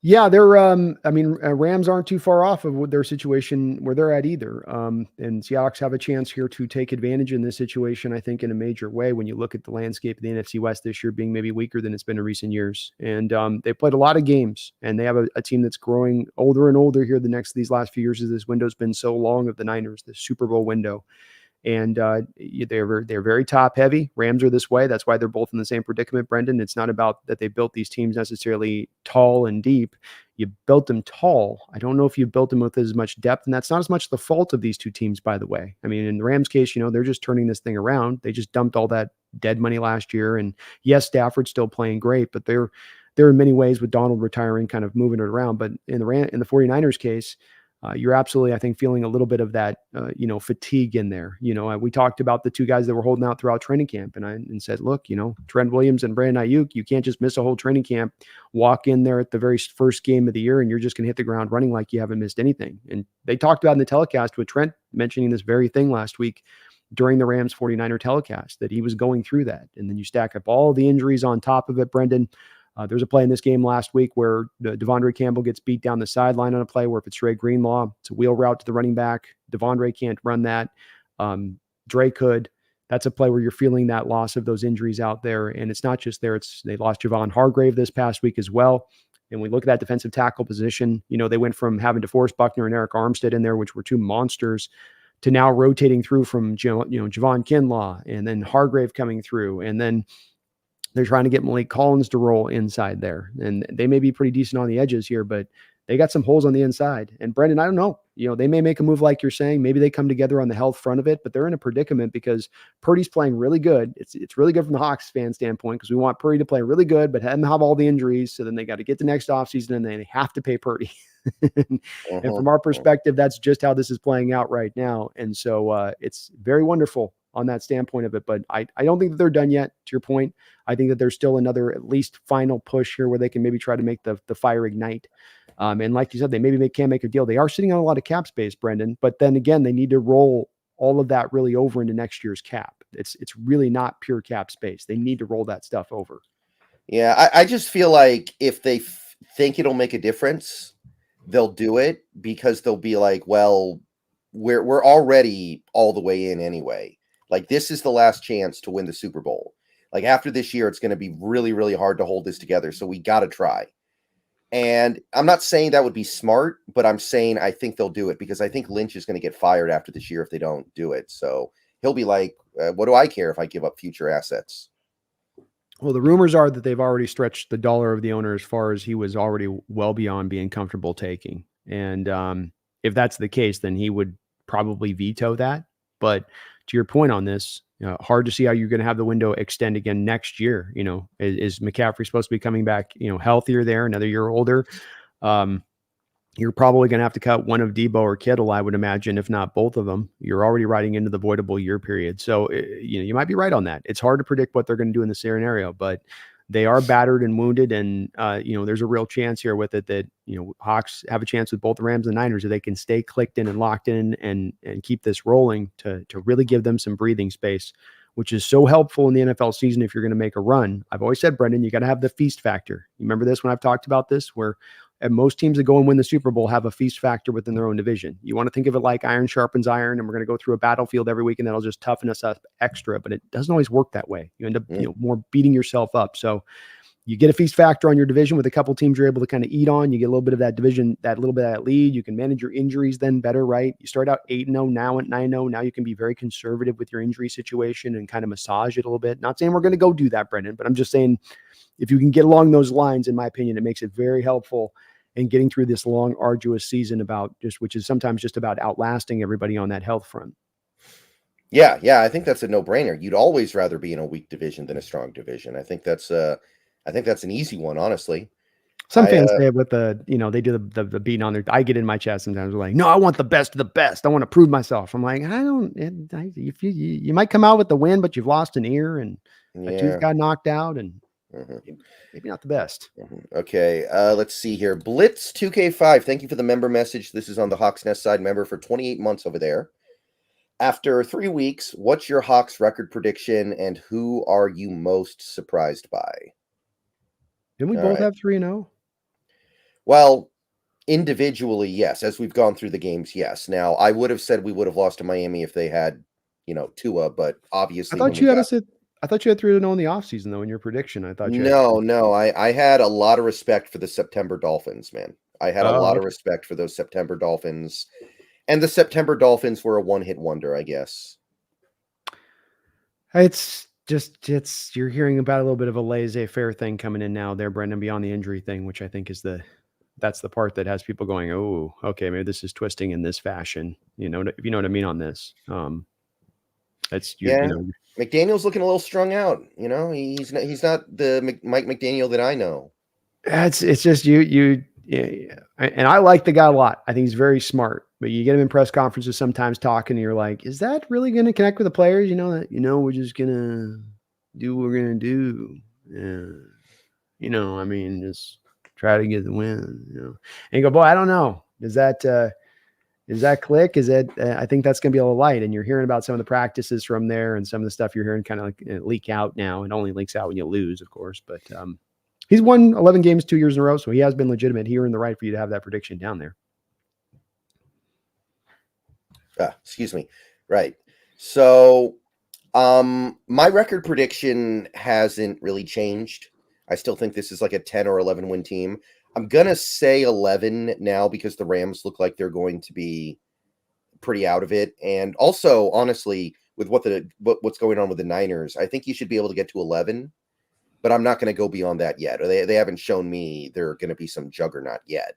Yeah, they're. I mean, Rams aren't too far off of their situation where they're at either. And Seahawks have a chance here to take advantage in this situation. I think in a major way when you look at the landscape of the NFC West this year being maybe weaker than it's been in recent years. And they played a lot of games, and they have a team that's growing older and older here. These last few years, as this window's been so long of the Niners, the Super Bowl window. And they're very top heavy. Rams are this way. That's why they're both in the same predicament, Brendan. It's not about that they built these teams necessarily tall and deep. You built them tall. I don't know if you built them with as much depth, and that's not as much the fault of these two teams, by the way. I mean, in the Rams case, they're just turning this thing around. They just dumped all that dead money last year, and yes, Stafford's still playing great, but they're in many ways with Donald retiring, kind of moving it around. But in the 49ers case, you're absolutely, I think, feeling a little bit of that, fatigue in there. We talked about the two guys that were holding out throughout training camp, and said, look, Trent Williams and Brandon Ayuk, you can't just miss a whole training camp, walk in there at the very first game of the year, and you're just going to hit the ground running like you haven't missed anything. And they talked about in the telecast with Trent mentioning this very thing last week during the Rams 49er telecast, that he was going through that. And then you stack up all the injuries on top of it, Brendan. There's a play in this game last week where Devondre Campbell gets beat down the sideline on a play where if it's Dre Greenlaw, it's a wheel route to the running back. Devondre can't run that. Dre could. That's a play where you're feeling that loss of those injuries out there. And it's not just there. They lost Javon Hargrave this past week as well. And we look at that defensive tackle position. They went from having DeForest Buckner and Eric Armstead in there, which were two monsters, to now rotating through from Javon Kinlaw and then Hargrave coming through. And then they're trying to get Malik Collins to roll inside there. And they may be pretty decent on the edges here, but they got some holes on the inside. And Brendan, I don't know. They may make a move like you're saying. Maybe they come together on the health front of it, but they're in a predicament because Purdy's playing really good. It's really good from the Hawks fan standpoint because we want Purdy to play really good, but have all the injuries. So then they got to get the next offseason and they have to pay Purdy. And from our perspective, that's just how this is playing out right now. And so it's very wonderful on that standpoint of it. But I don't think that they're done yet, to your point. I think that there's still another at least final push here where they can maybe try to make the fire ignite. And like you said, they maybe can't make a deal. They are sitting on a lot of cap space, Brendan. But then again, they need to roll all of that really over into next year's cap. It's really not pure cap space. They need to roll that stuff over. Yeah, I just feel like if they think it'll make a difference, they'll do it because they'll be like, well, we're already all the way in anyway. Like, this is the last chance to win the Super Bowl. Like, after this year, it's going to be really, really hard to hold this together. So we got to try. And I'm not saying that would be smart, but I'm saying I think they'll do it because I think Lynch is going to get fired after this year if they don't do it. So he'll be like, what do I care if I give up future assets? Well, the rumors are that they've already stretched the dollar of the owner as far as he was already well beyond being comfortable taking. And if that's the case, then he would probably veto that. But to your point on this, hard to see how you're going to have the window extend again next year. Is McCaffrey supposed to be coming back, healthier there, another year older? You're probably going to have to cut one of Debo or Kittle, I would imagine, if not both of them. You're already riding into the voidable year period. So, you might be right on that. It's hard to predict what they're going to do in this scenario, but they are battered and wounded. And, there's a real chance here with it that, Hawks have a chance with both the Rams and Niners if they can stay clicked in and locked in and keep this rolling to really give them some breathing space, which is so helpful in the NFL season if you're going to make a run. I've always said, Brendan, you got to have the feast factor. You remember this when I've talked about this, where most teams that go and win the Super Bowl have a feast factor within their own division. You want to think of it like iron sharpens iron, and we're going to go through a battlefield every week, and that'll just toughen us up extra. But it doesn't always work that way. You end up, more beating yourself up. So you get a feast factor on your division with a couple teams you're able to kind of eat on. You get a little bit of that division, that little bit of that lead. You can manage your injuries then better, right? You start out 8-0, now at 9-0. Now you can be very conservative with your injury situation and kind of massage it a little bit. Not saying we're going to go do that, Brendan, but I'm just saying if you can get along those lines, in my opinion, it makes it very helpful in getting through this long, arduous season which is sometimes just about outlasting everybody on that health front. Yeah, I think that's a no-brainer. You'd always rather be in a weak division than a strong division. I think that's an easy one, honestly. Some fans say it with they do the beating on their. I get in my chest sometimes. We're like, no, I want the best of the best. I want to prove myself. I'm like, if you might come out with the win, but you've lost an ear and a tooth got knocked out, and maybe not the best. Okay, let's see here. Blitz 2K5. Thank you for the member message. This is on the Hawks Nest side, member for 28 months over there. After 3 weeks, what's your Hawks record prediction, and who are you most surprised by? Didn't we both have 3-0? Well, individually, yes. As we've gone through the games, yes. Now, I would have said we would have lost to Miami if they had, Tua, but I obviously when thought we you had got us at I thought you had 3-0 in the offseason, though, in your prediction. I thought you had no, I had a lot of respect for the September Dolphins, man. I had a Oh, lot of okay. respect for those September Dolphins, and the September Dolphins were a one-hit wonder, I guess. It's you're hearing about a little bit of a laissez-faire thing coming in now there, Brendan, beyond the injury thing, which I think is that's the part that has people going, "Oh, okay, maybe this is twisting in this fashion." If you know what I mean on this. It's Yeah, McDaniel's looking a little strung out. He's not the Mike McDaniel that I know. it's just you yeah, and I like the guy a lot. I think he's very smart, but you get him in press conferences sometimes talking, and you're like, is that really going to connect with the players? We're just gonna do what we're gonna do. Yeah. I mean, just try to get the win. And you go, boy, I don't know. Does that click? Is that I think that's going to be a little light. And you're hearing about some of the practices from there, and some of the stuff you're hearing kind of like leak out now. It only leaks out when you lose, of course, but he's won 11 games 2 years in a row, so he has been legitimate. He earned the right for you to have that prediction down there. Excuse me. Right. So, my record prediction hasn't really changed. I still think this is like a 10 or 11 win team. I'm gonna say 11 now because the Rams look like they're going to be pretty out of it, and also, honestly, with what's going on with the Niners, I think you should be able to get to 11. But I'm not going to go beyond that yet. They haven't shown me they're going to be some juggernaut yet.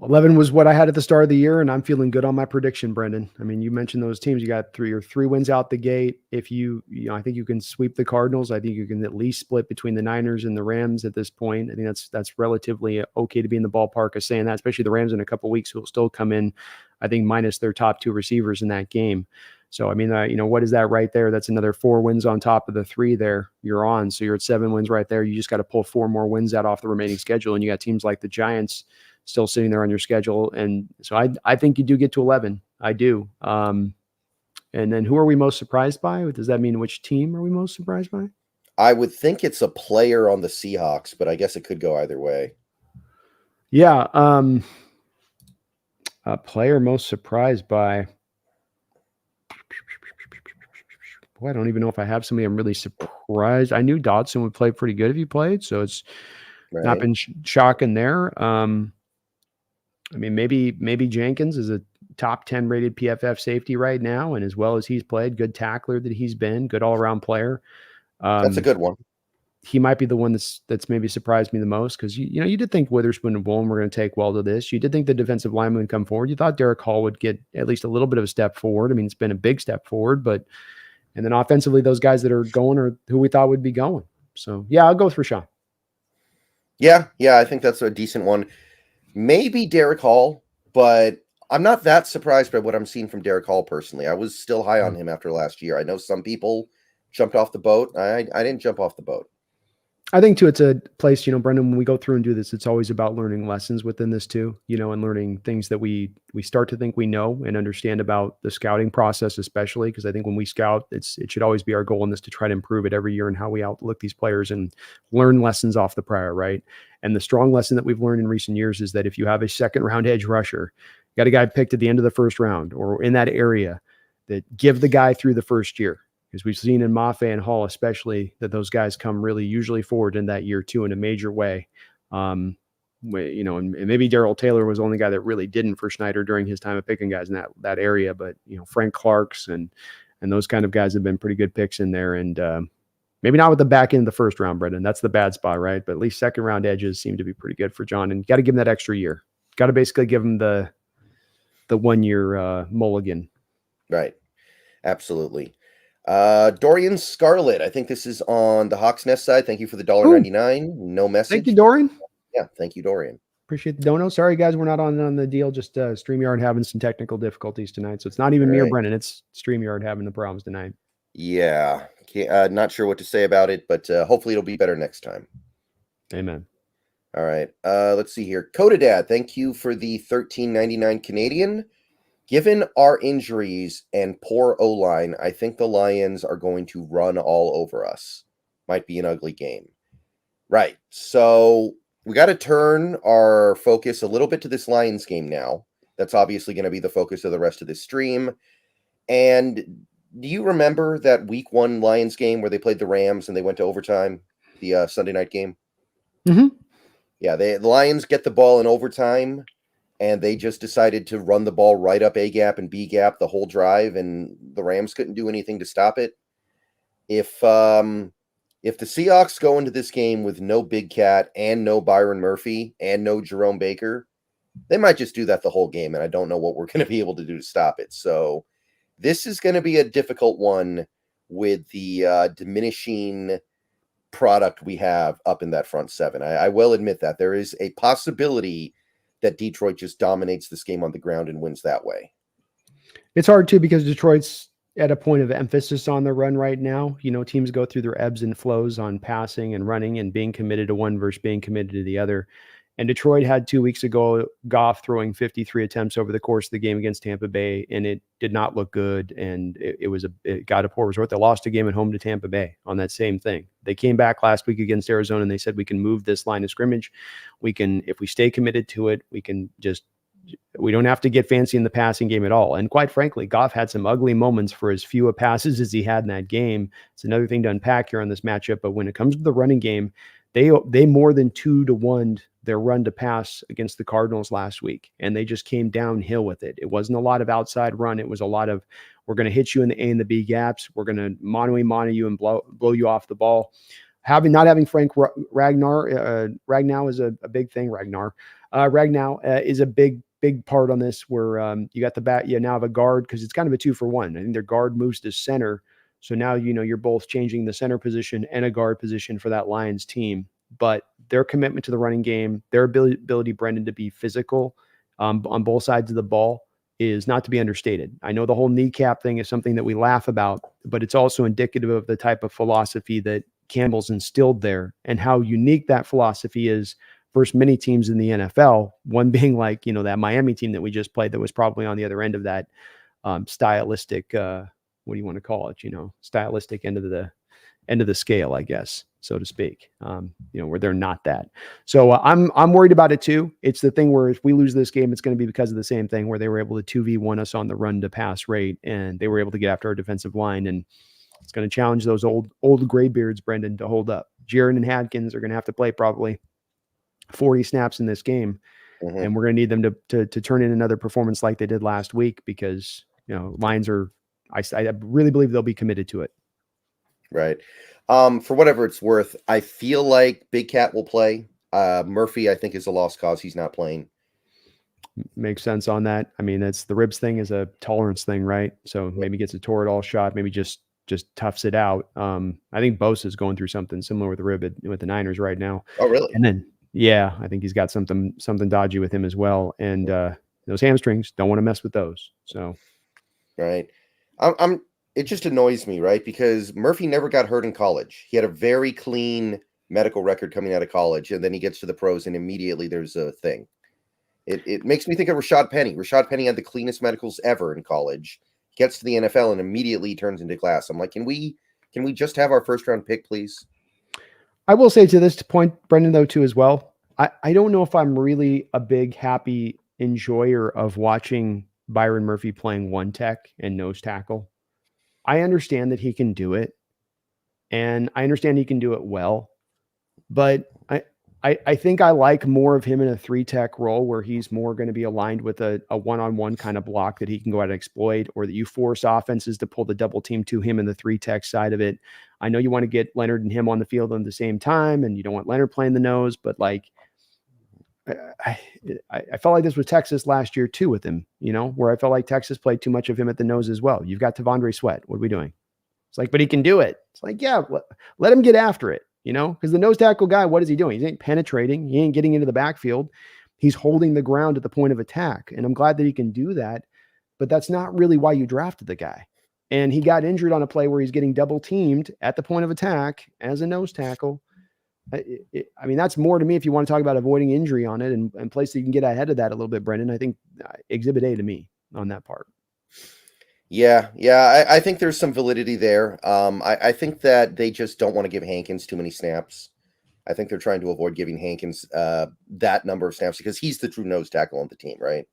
11 was what I had at the start of the year, and I'm feeling good on my prediction, Brendan. I mean, you mentioned those teams. You got three wins out the gate. If I think you can sweep the Cardinals. I think you can at least split between the Niners and the Rams at this point. I think that's relatively okay to be in the ballpark of saying that, especially the Rams in a couple of weeks who will still come in, I think, minus their top two receivers in that game. So, I mean, what is that right there? That's another 4 wins on top of the 3 there you're on. So you're at 7 wins right there. You just got to pull 4 more wins out off the remaining schedule. And you got teams like the Giants still sitting there on your schedule. And so I think you do get to 11. I do. And then who are we most surprised by? Does that mean which team are we most surprised by? I would think it's a player on the Seahawks, but I guess it could go either way. Yeah. A player most surprised by. Boy, I don't even know if I have somebody I'm really surprised. I knew Dodson would play pretty good if he played, so it's not been shocking there. I mean, maybe Jenkins is a top 10 rated PFF safety right now, and as well as he's played, good tackler that he's been, good all around player. That's a good one. He might be the one that's maybe surprised me the most because you did think Witherspoon and Bowen were going to take well to this. You did think the defensive lineman would come forward. You thought Derek Hall would get at least a little bit of a step forward. I mean, it's been a big step forward, but and then offensively, those guys that are going are who we thought would be going. So yeah, I'll go with Rashawn. Yeah, I think that's a decent one. Maybe Derek Hall, but I'm not that surprised by what I'm seeing from Derek Hall personally. I was still high on him after last year. I know some people jumped off the boat. I didn't jump off the boat. I think too, it's a place, Brendan, when we go through and do this, it's always about learning lessons within this too, and learning things that we start to think we know and understand about the scouting process, especially because I think when we scout, it should always be our goal in this to try to improve it every year and how we outlook these players and learn lessons off the prior, right? And the strong lesson that we've learned in recent years is that if you have a second round edge rusher, you got a guy picked at the end of the first round or in that area, that give the guy through the first year. Because we've seen in Mafe and Hall, especially, that those guys come really usually forward in that year too in a major way. And maybe Darrell Taylor was the only guy that really didn't for Schneider during his time of picking guys in that area. But Frank Clark's and those kind of guys have been pretty good picks in there. And maybe not with the back end of the first round, Brendan. That's the bad spot, right? But at least second round edges seem to be pretty good for John. And you got to give him that extra year. Got to basically give him the 1 year mulligan. Right. Absolutely. Dorian Scarlett. I think this is on the Hawks Nest side. Thank you for the $1.99. No message. Thank you, Dorian. Yeah, thank you, Dorian. Appreciate the dono. Sorry, guys, we're not on the deal. Just StreamYard having some technical difficulties tonight. So it's not even me or Brennan. It's StreamYard having the problems tonight. Yeah. Not sure what to say about it, but hopefully it'll be better next time. Amen. All right. Let's see here. Coda Dad, thank you for the $13.99 Canadian. Given our injuries and poor O-line, I think the Lions are going to run all over us. Might be an ugly game. Right. So we got to turn our focus a little bit to this Lions game now. That's obviously going to be the focus of the rest of this stream. And do you remember that week 1 Lions game where they played the Rams and they went to overtime, the Sunday night game? Mm-hmm. Yeah, the Lions get the ball in overtime, and they just decided to run the ball right up A gap and B gap the whole drive, and the Rams couldn't do anything to stop it. If the Seahawks go into this game with no Big Cat and no Byron Murphy and no Jerome Baker, they might just do that the whole game, and I don't know what we're going to be able to do to stop it. So this is going to be a difficult one with the diminishing product we have up in that front seven. I will admit that there is a possibility that Detroit just dominates this game on the ground and wins that way. It's hard too because Detroit's at a point of emphasis on the run right now. You know, teams go through their ebbs and flows on passing and running and being committed to one versus being committed to the other. And Detroit had 2 weeks ago Goff throwing 53 attempts over the course of the game against Tampa Bay, and it did not look good. And it got a poor result. They lost a game at home to Tampa Bay on that same thing. They came back last week against Arizona and they said, we can move this line of scrimmage. We can, if we stay committed to it, we don't have to get fancy in the passing game at all. And quite frankly, Goff had some ugly moments for as few passes as he had in that game. It's another thing to unpack here on this matchup. But when it comes to the running game, they more than 2-to-1 their run to pass against the Cardinals last week. And they just came downhill with it. It wasn't a lot of outside run. It was a lot of, we're going to hit you in the A and the B gaps. We're going to mono you and blow you off the ball. Not having Frank Ragnow is a big thing. Ragnow is a big part on this where you got the bat. You now have a guard because it's kind of a 2-for-1. I think their guard moves to center. So now, you're both changing the center position and a guard position for that Lions team. But their commitment to the running game, their ability, Brendan, to be physical on both sides of the ball is not to be understated. I know the whole kneecap thing is something that we laugh about, but it's also indicative of the type of philosophy that Campbell's instilled there and how unique that philosophy is versus many teams in the NFL, one being like, that Miami team that we just played that was probably on the other end of that stylistic, what do you want to call it? Stylistic end of the scale, I guess, so to speak, where they're not that. So I'm worried about it too. It's the thing where if we lose this game, it's going to be because of the same thing where they were able to 2v1 us on the run to pass rate and they were able to get after our defensive line. And it's going to challenge those old graybeards, Brendan, to hold up. Jaron and Hadkins are going to have to play probably 40 snaps in this game. Mm-hmm. And we're going to need them to turn in another performance like they did last week because, Lions are, I really believe they'll be committed to it. Right. For whatever it's worth, I feel like Big Cat will play. Murphy, I think, is a lost cause. He's not playing. Makes sense on that. I mean, that's the ribs thing is a tolerance thing, right? So maybe gets a Toradol shot, maybe just toughs it out. I think Bosa is going through something similar with the rib with the Niners right now. Oh, really? And then, yeah, I think he's got something dodgy with him as well. And those hamstrings, don't want to mess with those. So, right. It just annoys me, right? Because Murphy never got hurt in college. He had a very clean medical record coming out of college, and then he gets to the pros, and immediately there's a thing. It makes me think of Rashad Penny. Rashad Penny had the cleanest medicals ever in college. Gets to the NFL and immediately turns into glass. I'm like, can we just have our first round pick, please? I will say to this point, Brendan, though, too, as well. I don't know if I'm really a big, happy enjoyer of watching Byron Murphy playing one tech and nose tackle. I understand that he can do it, and I understand he can do it well, but I think I like more of him in a 3-tech role where he's more going to be aligned with a one-on-one kind of block that he can go out and exploit, or that you force offenses to pull the double team to him in the 3-tech side of it. I know you want to get Leonard and him on the field at the same time, and you don't want Leonard playing the nose, but like I felt like this was Texas last year too with him, where I felt like Texas played too much of him at the nose as well. You've got Tavondre Sweat. What are we doing? It's like, but he can do it. It's like, yeah, let him get after it, because the nose tackle guy, what is he doing? He ain't penetrating. He ain't getting into the backfield. He's holding the ground at the point of attack. And I'm glad that he can do that, but that's not really why you drafted the guy. And he got injured on a play where he's getting double teamed at the point of attack as a nose tackle. I mean, that's more to me if you want to talk about avoiding injury on it and place that you can get ahead of that a little bit, Brendan. I think exhibit A to me on that part. Yeah. I think there's some validity there. I think that they just don't want to give Hankins too many snaps. I think they're trying to avoid giving Hankins that number of snaps because he's the true nose tackle on the team, right?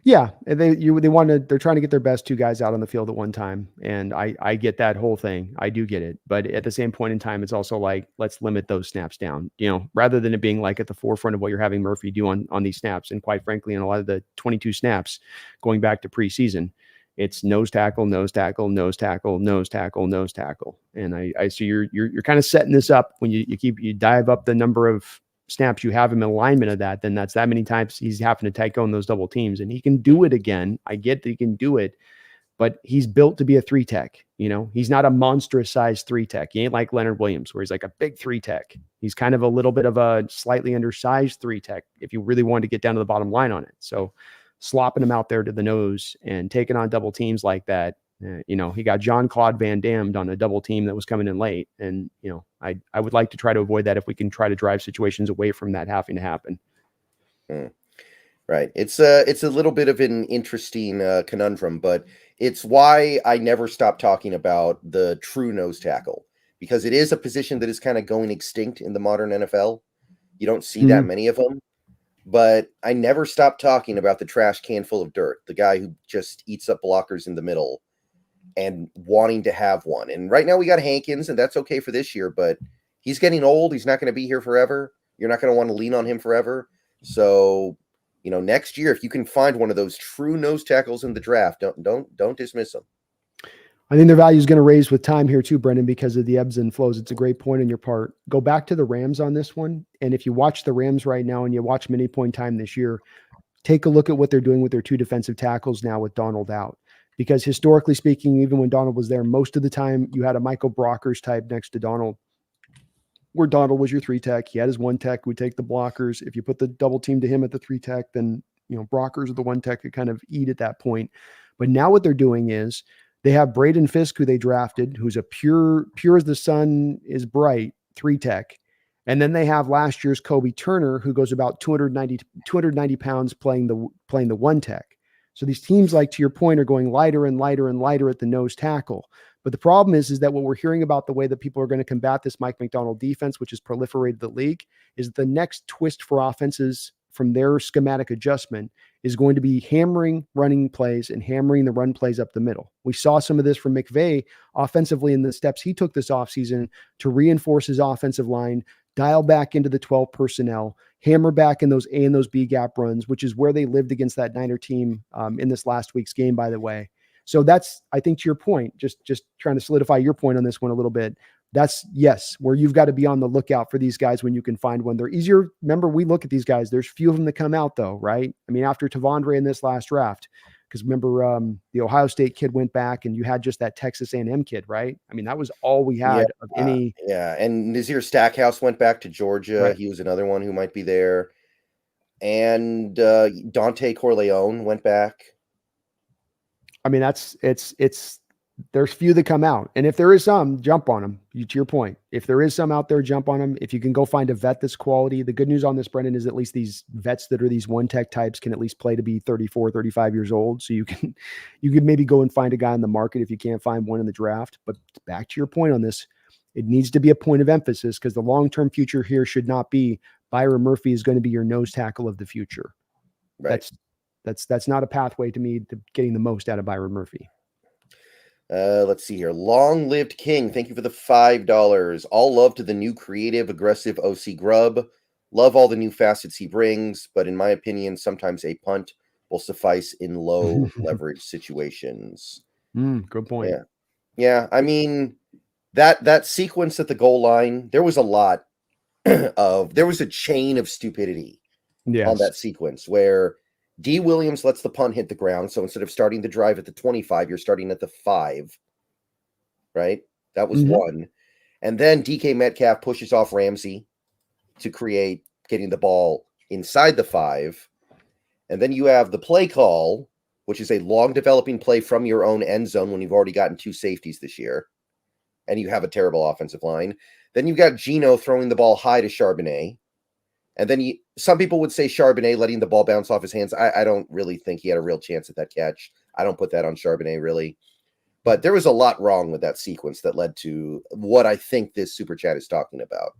Yeah, and they're trying to get their best two guys out on the field at one time, and I get that whole thing. I do get it, but at the same point in time, it's also like, let's limit those snaps down, rather than it being like at the forefront of what you're having Murphy do on these snaps. And quite frankly, in a lot of the 22 snaps going back to preseason, it's nose tackle, nose tackle, nose tackle, nose tackle, nose tackle. And I see you're kind of setting this up when you dive up the number of snaps you have him in alignment of that, then that's that many times he's having to take on those double teams. And he can do it again. I get that he can do it, but he's built to be a 3-tech. He's not a monstrous size 3-tech. He ain't like Leonard Williams, where he's like a big 3-tech. He's kind of a little bit of a slightly undersized 3-tech if you really want to get down to the bottom line on it. So slopping him out there to the nose and taking on double teams like that, he got Jean-Claude Van Damme on a double team that was coming in late. And, I would like to try to avoid that if we can try to drive situations away from that having to happen. Right. It's a little bit of an interesting conundrum, but it's why I never stop talking about the true nose tackle, because it is a position that is kind of going extinct in the modern NFL. You don't see that many of them, but I never stop talking about the trash can full of dirt, the guy who just eats up blockers in the middle and wanting to have one. And right now we got Hankins, and that's okay for this year, but he's getting old. He's not going to be here forever. You're not going to want to lean on him forever. So, next year, if you can find one of those true nose tackles in the draft, don't dismiss them. I think their value is going to raise with time here too, Brendan, because of the ebbs and flows. It's a great point on your part. Go back to the Rams on this one. And if you watch the Rams right now and you watch many point time this year, take a look at what they're doing with their two defensive tackles now with Donald out. Because historically speaking, even when Donald was there, most of the time you had a Michael Brockers type next to Donald, where Donald was your 3-tech. He had his 1-tech who would take the blockers. If you put the double team to him at the 3-tech, then Brockers or the 1-tech could kind of eat at that point. But now what they're doing is they have Braden Fisk, who they drafted, who's a pure as the sun is bright 3-tech. And then they have last year's Kobe Turner, who goes about 290 pounds playing the 1-tech. So these teams, like to your point, are going lighter and lighter and lighter at the nose tackle. But the problem is that what we're hearing about the way that people are going to combat this Mike McDonald defense, which has proliferated the league, is the next twist for offenses from their schematic adjustment is going to be hammering running plays and hammering the run plays up the middle. We saw some of this from McVay offensively in the steps he took this offseason to reinforce his offensive line, dial back into the 12 personnel, hammer back in those A and those B gap runs, which is where they lived against that Niner team in this last week's game, by the way. So that's, I think, to your point, just trying to solidify your point on this one a little bit. That's, yes, where you've got to be on the lookout for these guys when you can find one. They're easier. Remember, we look at these guys. There's few of them that come out, though, right? I mean, after Tavondre in this last draft, because remember, the Ohio State kid went back and you had just that Texas A&M kid, right? I mean, that was all we had of any. And Nazir Stackhouse went back to Georgia. Right. He was another one who might be there. And Dante Corleone went back. I mean, there's few that come out. And if there is some, jump on them. To your point, if there is some out there, jump on them. If you can go find a vet that's quality, the good news on this, Brendan, is at least these vets that are these 1-tech types can at least play to be 34, 35 years old. So you can maybe go and find a guy in the market if you can't find one in the draft. But back to your point on this, it needs to be a point of emphasis because the long-term future here should not be Byron Murphy is going to be your nose tackle of the future. Right. That's not a pathway to me to getting the most out of Byron Murphy. Let's see here. Long lived King. Thank you for the $5. All love to the new creative, aggressive OC Grubb. Love all the new facets he brings, but in my opinion, sometimes a punt will suffice in low leverage situations. Good point. Yeah. I mean, that sequence at the goal line, there was a chain of stupidity on that sequence where D. Williams lets the punt hit the ground. So instead of starting the drive at the 25, you're starting at the 5, right? That was one. And then DK Metcalf pushes off Ramsey to create getting the ball inside the 5. And then you have the play call, which is a long developing play from your own end zone when you've already gotten 2 safeties this year. And you have a terrible offensive line. Then you've got Geno throwing the ball high to Charbonnet. And then some people would say Charbonnet letting the ball bounce off his hands. I don't really think he had a real chance at that catch. I don't put that on Charbonnet, really. But there was a lot wrong with that sequence that led to what I think this super chat is talking about.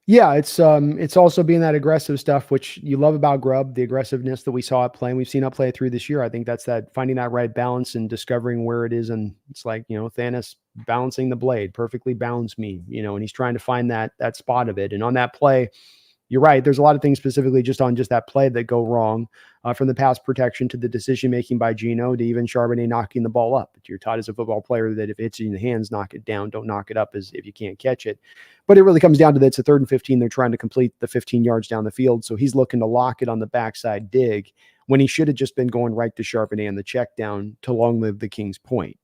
Yeah, it's also being that aggressive stuff, which you love about Grubb, the aggressiveness that we saw it playing. We've seen it play through this year. I think that's that finding that right balance and discovering where it is. And it's like, Thanos balancing the blade, perfectly balanced me, and he's trying to find that spot of it. And on that play, you're right. There's a lot of things specifically just on just that play that go wrong, from the pass protection to the decision making by Geno to even Charbonnet knocking the ball up. You're taught as a football player that if it's in the hands, knock it down. Don't knock it up as if you can't catch it. But it really comes down to that. It's a 3rd and 15. They're trying to complete the 15 yards down the field. So he's looking to lock it on the backside dig when he should have just been going right to Charbonnet and the check down to long live the King's point.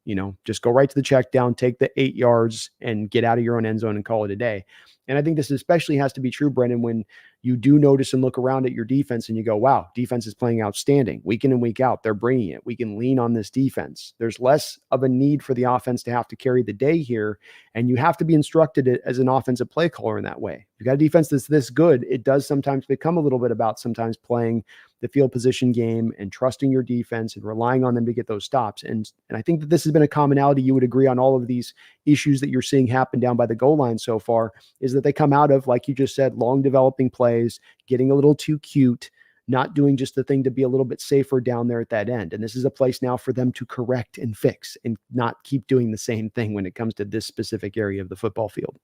Just go right to the check down, take the 8 yards and get out of your own end zone and call it a day. And I think this especially has to be true, Brendan, when you do notice and look around at your defense and you go, wow, defense is playing outstanding week in and week out. They're bringing it. We can lean on this defense. There's less of a need for the offense to have to carry the day here. And you have to be instructed as an offensive play caller in that way. If you've got a defense that's this good, it does sometimes become a little bit about sometimes playing the field position game and trusting your defense and relying on them to get those stops. And I think that this has been a commonality. You would agree on all of these issues that you're seeing happen down by the goal line so far, is that they come out of, like you just said, long developing plays, getting a little too cute, not doing just the thing to be a little bit safer down there at that end. And this is a place now for them to correct and fix and not keep doing the same thing when it comes to this specific area of the football field.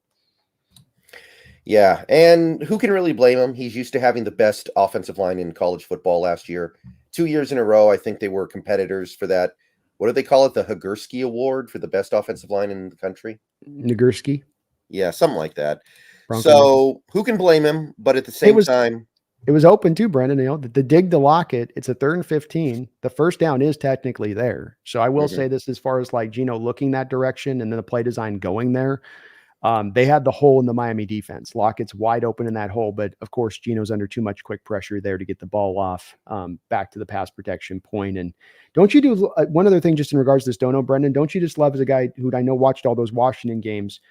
Yeah, and who can really blame him? He's used to having the best offensive line in college football last year. 2 years in a row, I think they were competitors for that. What do they call it? The Hagursky Award for the best offensive line in the country? Nagurski? Yeah, something like that. Bronco So who can blame him? But at the same time, it was open too, Brendan. The dig to lock it. It's a 3rd and 15. The first down is technically there. So I will say this as far as like Geno looking that direction and then the play design going there. They had the hole in the Miami defense. Lockett's wide open in that hole, but of course, Geno's under too much quick pressure there to get the ball off, back to the pass protection point. And don't you do one other thing just in regards to this, Dono, Brendan? Don't you just love as a guy who I know watched all those Washington games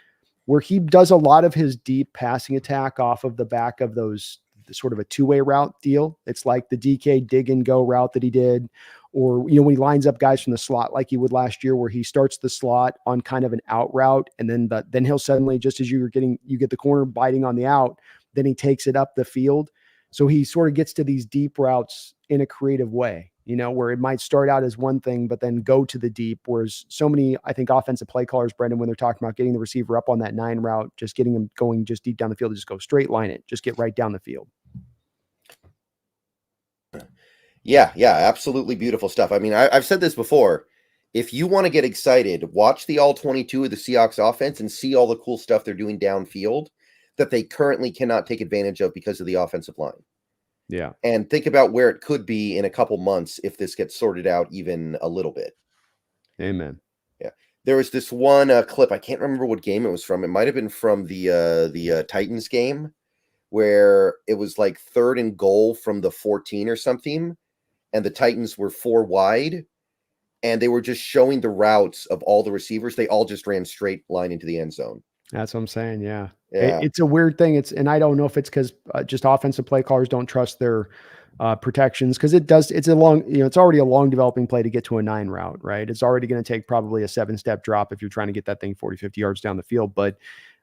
where he does a lot of his deep passing attack off of the back of those sort of a two-way route deal. It's like the DK dig and go route that he did, or, when he lines up guys from the slot like he would last year, where he starts the slot on kind of an out route. And then he'll suddenly, just as you get the corner biting on the out, then he takes it up the field. So he sort of gets to these deep routes in a creative way, where it might start out as one thing, but then go to the deep. Whereas so many, I think, offensive play callers, Brendan, when they're talking about getting the receiver up on that 9 route, just getting him going just deep down the field, just go straight line it, just get right down the field. Yeah, absolutely beautiful stuff. I mean, I've said this before. If you want to get excited, watch the all 22 of the Seahawks offense and see all the cool stuff they're doing downfield that they currently cannot take advantage of because of the offensive line. Yeah. And think about where it could be in a couple months if this gets sorted out even a little bit. Amen. Yeah. There was this one clip. I can't remember what game it was from. It might have been from the Titans game, where it was like 3rd and goal from the 14 or something. And the Titans were 4 wide, and they were just showing the routes of all the receivers. They all just ran straight line into the end zone. That's what I'm saying. Yeah. Yeah. It's a weird thing. And I don't know if it's because just offensive play callers don't trust their protections, because it's already a long developing play to get to a 9 route, right? It's already going to take probably a 7-step drop if you're trying to get that thing 40, 50 yards down the field. But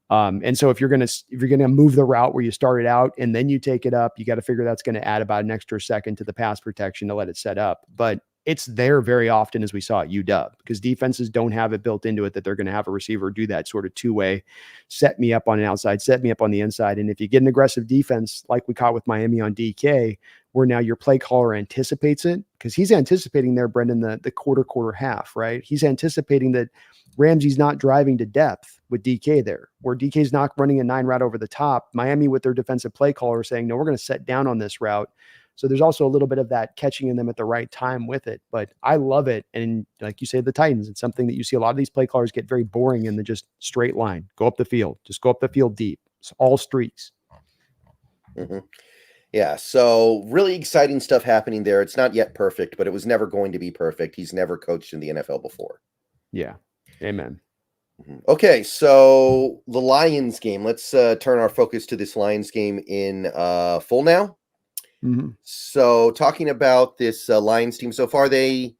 and so if you're going to move the route where you started out and then you take it up, you got to figure that's going to add about an extra second to the pass protection to let it set up. But it's there very often, as we saw at UW, because defenses don't have it built into it that they're going to have a receiver do that sort of two-way, set me up on an outside, set me up on the inside. And if you get an aggressive defense like we caught with Miami on DK, where now your play caller anticipates it, because he's anticipating there, Brendan, the quarter half, right? He's anticipating that Ramsey's not driving to depth with DK there, where DK's not running a 9 route over the top. Miami, with their defensive play caller, saying, no, we're going to set down on this route. So there's also a little bit of that catching in them at the right time with it. But I love it. And like you say, the Titans, it's something that you see a lot of these play callers get very boring in the just straight line. Go up the field. Just go up the field deep. It's all streaks. Mm-hmm. Yeah, so really exciting stuff happening there. It's not yet perfect, but it was never going to be perfect. He's never coached in the NFL before. Yeah. Amen. Okay, so the Lions game. Let's turn our focus to this Lions game in full now. Mm-hmm. So talking about this Lions team so far, they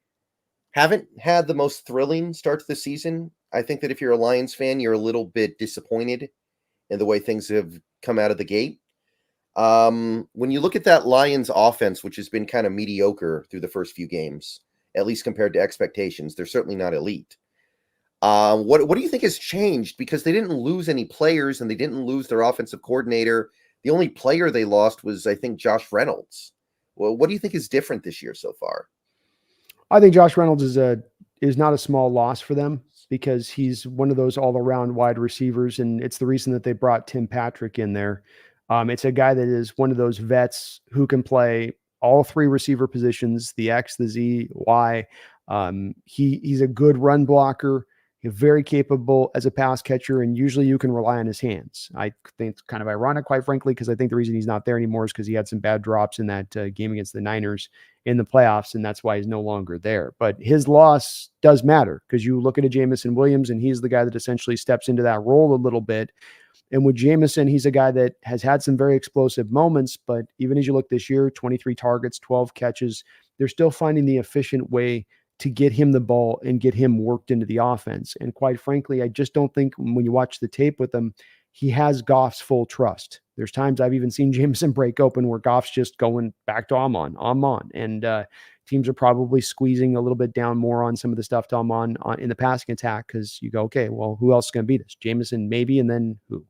haven't had the most thrilling start to the season. I think that if you're a Lions fan, you're a little bit disappointed in the way things have come out of the gate. When you look at that Lions offense, which has been kind of mediocre through the first few games, at least compared to expectations, they're certainly not elite. What do you think has changed? Because they didn't lose any players and they didn't lose their offensive coordinator. The only player they lost was, I think, Josh Reynolds. Well, what do you think is different this year so far? I think Josh Reynolds is not a small loss for them because he's one of those all-around wide receivers, and it's the reason that they brought Tim Patrick in there. It's a guy that is one of those vets who can play all three receiver positions, the X, the Z, Y. He's a good run blocker. He's very capable as a pass catcher, and usually you can rely on his hands. I think it's kind of ironic, quite frankly, because I think the reason he's not there anymore is because he had some bad drops in that game against the Niners in the playoffs, and that's why he's no longer there. But his loss does matter because you look at a Jameson Williams, and he's the guy that essentially steps into that role a little bit. And with Jameson, he's a guy that has had some very explosive moments, but even as you look this year, 23 targets, 12 catches, they're still finding the efficient way to get him the ball and get him worked into the offense. And quite frankly, I just don't think when you watch the tape with him, he has Goff's full trust. There's times I've even seen Jameson break open where Goff's just going back to Amon. And teams are probably squeezing a little bit down more on some of the stuff to Amon in the passing attack because you go, okay, well, who else is going to beat us? Jameson maybe, and then who?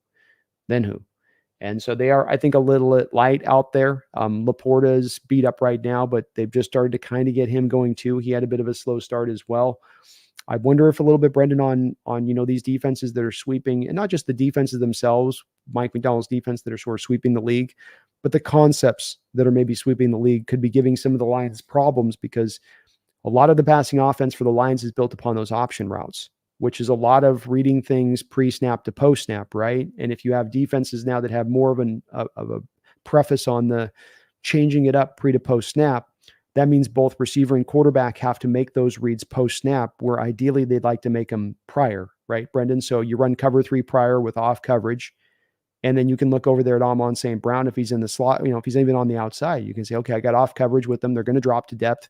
Then who? And so they are, I think, a little light out there. Laporta's beat up right now, but they've just started to kind of get him going too. He had a bit of a slow start as well. I wonder if a little bit, Brendan, on these defenses that are sweeping, and not just the defenses themselves, Mike McDonald's defense that are sort of sweeping the league, but the concepts that are maybe sweeping the league could be giving some of the Lions problems because a lot of the passing offense for the Lions is built upon those option routes, which is a lot of reading things pre-snap to post-snap, right? And if you have defenses now that have more of a preface on the changing it up pre to post-snap, that means both receiver and quarterback have to make those reads post-snap, where ideally they'd like to make them prior, right, Brendan? So you run cover 3 prior with off coverage, and then you can look over there at Amon St. Brown if he's in the slot, if he's even on the outside, you can say, okay, I got off coverage with them. They're going to drop to depth.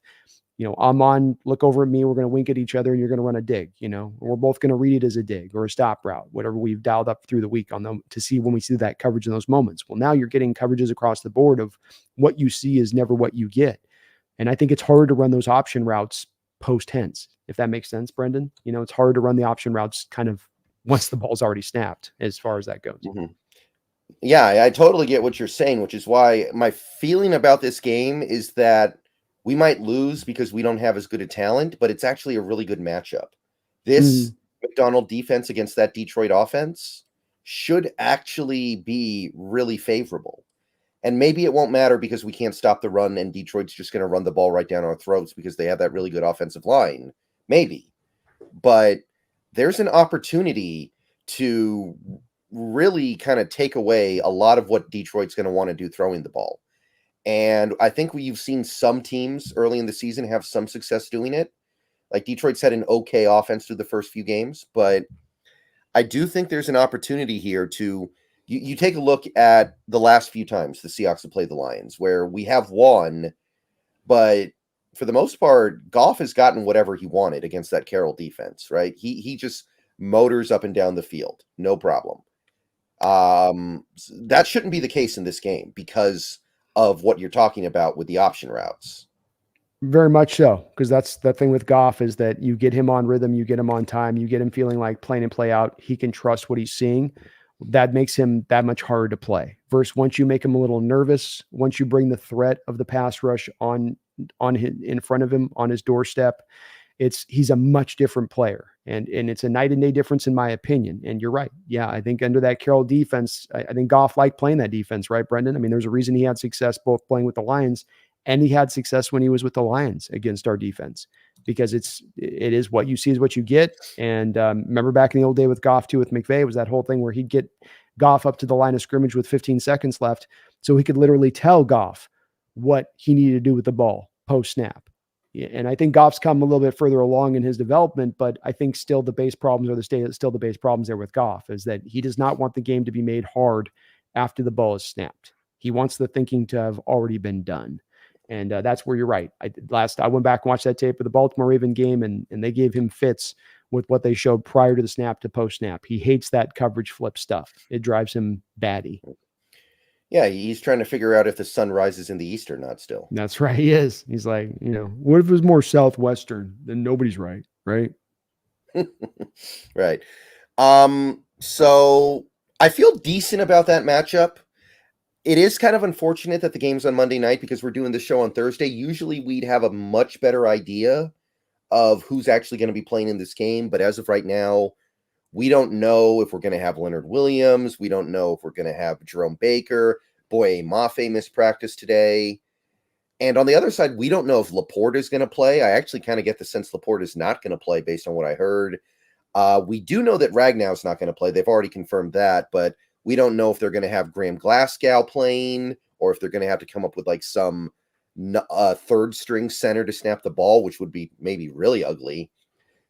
Amon, look over at me. We're going to wink at each other and you're going to run a dig, we're both going to read it as a dig or a stop route, whatever we've dialed up through the week on them to see when we see that coverage in those moments. Well, now you're getting coverages across the board of what you see is never what you get. And I think it's hard to run those option routes post hens, if that makes sense, Brendan. It's hard to run the option routes kind of once the ball's already snapped as far as that goes. Mm-hmm. Yeah, I totally get what you're saying, which is why my feeling about this game is that we might lose because we don't have as good a talent, but it's actually a really good matchup. This McDonald defense against that Detroit offense should actually be really favorable. And maybe it won't matter because we can't stop the run and Detroit's just going to run the ball right down our throats because they have that really good offensive line. Maybe. But there's an opportunity to really kind of take away a lot of what Detroit's going to want to do throwing the ball. And I think you've seen some teams early in the season have some success doing it. Like Detroit's had an okay offense through the first few games, but I do think there's an opportunity here to you take a look at the last few times the Seahawks have played the Lions, where we have won, but for the most part, Goff has gotten whatever he wanted against that Carroll defense, right? He just motors up and down the field, no problem. That shouldn't be the case in this game because of what you're talking about with the option routes. Very much so, because that's the thing with Goff is that you get him on rhythm, you get him on time, you get him feeling like playing and play out. He can trust what he's seeing. That makes him that much harder to play. Versus once you make him a little nervous, once you bring the threat of the pass rush on in front of him on his doorstep, he's a much different player. And it's a night and day difference in my opinion. And you're right. Yeah, I think under that Carroll defense, I think Goff liked playing that defense, right, Brendan? I mean, there's a reason he had success both playing with the Lions and he had success when he was with the Lions against our defense, because it is what you see is what you get. And remember back in the old day with Goff too, with McVay, was that whole thing where he'd get Goff up to the line of scrimmage with 15 seconds left. So he could literally tell Goff what he needed to do with the ball post snap. And I think Goff's come a little bit further along in his development, but I think still the base problems are still the base problems there with Goff is that he does not want the game to be made hard after the ball is snapped. He wants the thinking to have already been done. And that's where you're right. I went back and watched that tape of the Baltimore Raven game, and they gave him fits with what they showed prior to the snap to post snap. He hates that coverage flip stuff. It drives him batty. Yeah, he's trying to figure out if the sun rises in the east or not still. That's right. He is. He's like, what if it was more southwestern? Then nobody's right, right? Right. So I feel decent about that matchup. It is kind of unfortunate that the game's on Monday night because we're doing the show on Thursday. Usually we'd have a much better idea of who's actually going to be playing in this game. But as of right now, we don't know if we're going to have Leonard Williams. We don't know if we're going to have Jerome Baker. Boye Mafe missed practice today. And on the other side, we don't know if Laporte is going to play. I actually kind of get the sense Laporte is not going to play based on what I heard. We do know that Ragnow's not going to play. They've already confirmed that, but we don't know if they're going to have Graham Glasgow playing or if they're going to have to come up with like some third string center to snap the ball, which would be maybe really ugly.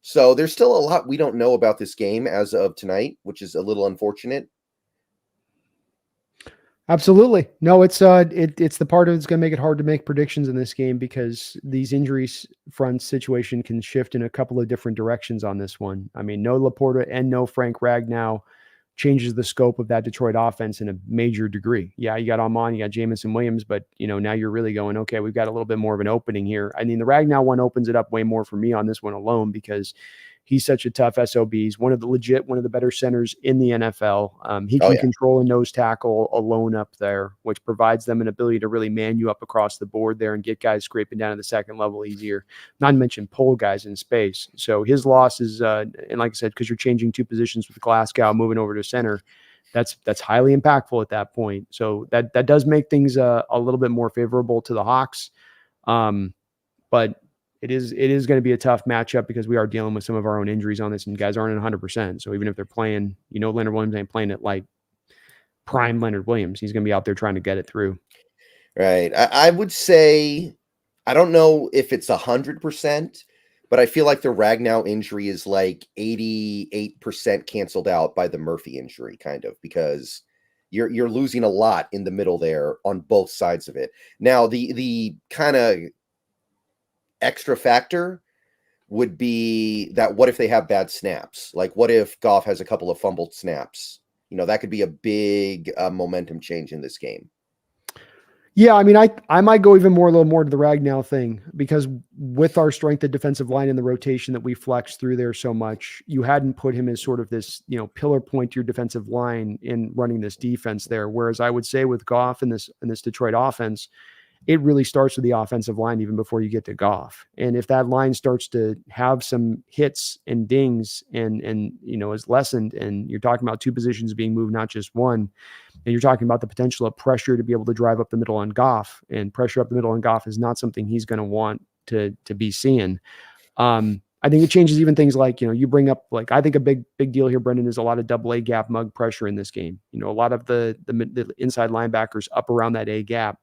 So there's still a lot we don't know about this game as of tonight, which is a little unfortunate. Absolutely. No, it's the part of it's going to make it hard to make predictions in this game because these injuries front situation can shift in a couple of different directions on this one. I mean, no Laporta and no Frank Ragnow changes the scope of that Detroit offense in a major degree. Yeah, you got Amon, you got Jamison Williams, but now you're really going, okay, we've got a little bit more of an opening here. I mean, the Ragnow one opens it up way more for me on this one alone because he's such a tough SOB. He's one of the better centers in the NFL. He can control a nose tackle alone up there, which provides them an ability to really man you up across the board there and get guys scraping down to the second level easier. Not to mention pull guys in space. So his loss is, and like I said, because you're changing two positions with Glasgow moving over to center, that's highly impactful at that point. So that does make things a little bit more favorable to the Hawks. But it is going to be a tough matchup because we are dealing with some of our own injuries on this and guys aren't at 100%. So even if they're playing, Leonard Williams ain't playing it like prime Leonard Williams. He's going to be out there trying to get it through. Right. I would say, I don't know if it's 100%, but I feel like the Ragnow injury is like 88% canceled out by the Murphy injury kind of, because you're losing a lot in the middle there on both sides of it. Now, the kind of extra factor would be that what if they have bad snaps? Like what if Goff has a couple of fumbled snaps? That could be a big momentum change in this game. Yeah, I mean, I might go even a little more to the Ragnow thing because with our strength of defensive line and the rotation that we flex through there so much, you hadn't put him as sort of this, pillar point to your defensive line in running this defense there. Whereas I would say with Goff and this Detroit offense, it really starts with the offensive line even before you get to Goff. And if that line starts to have some hits and dings and is lessened, and you're talking about two positions being moved, not just one, and you're talking about the potential of pressure to be able to drive up the middle on Goff, and pressure up the middle on Goff is not something he's going to want to be seeing. I think it changes even things like, you bring up, like, I think a big deal here, Brendan, is a lot of double A gap mug pressure in this game. A lot of the inside linebackers up around that A gap,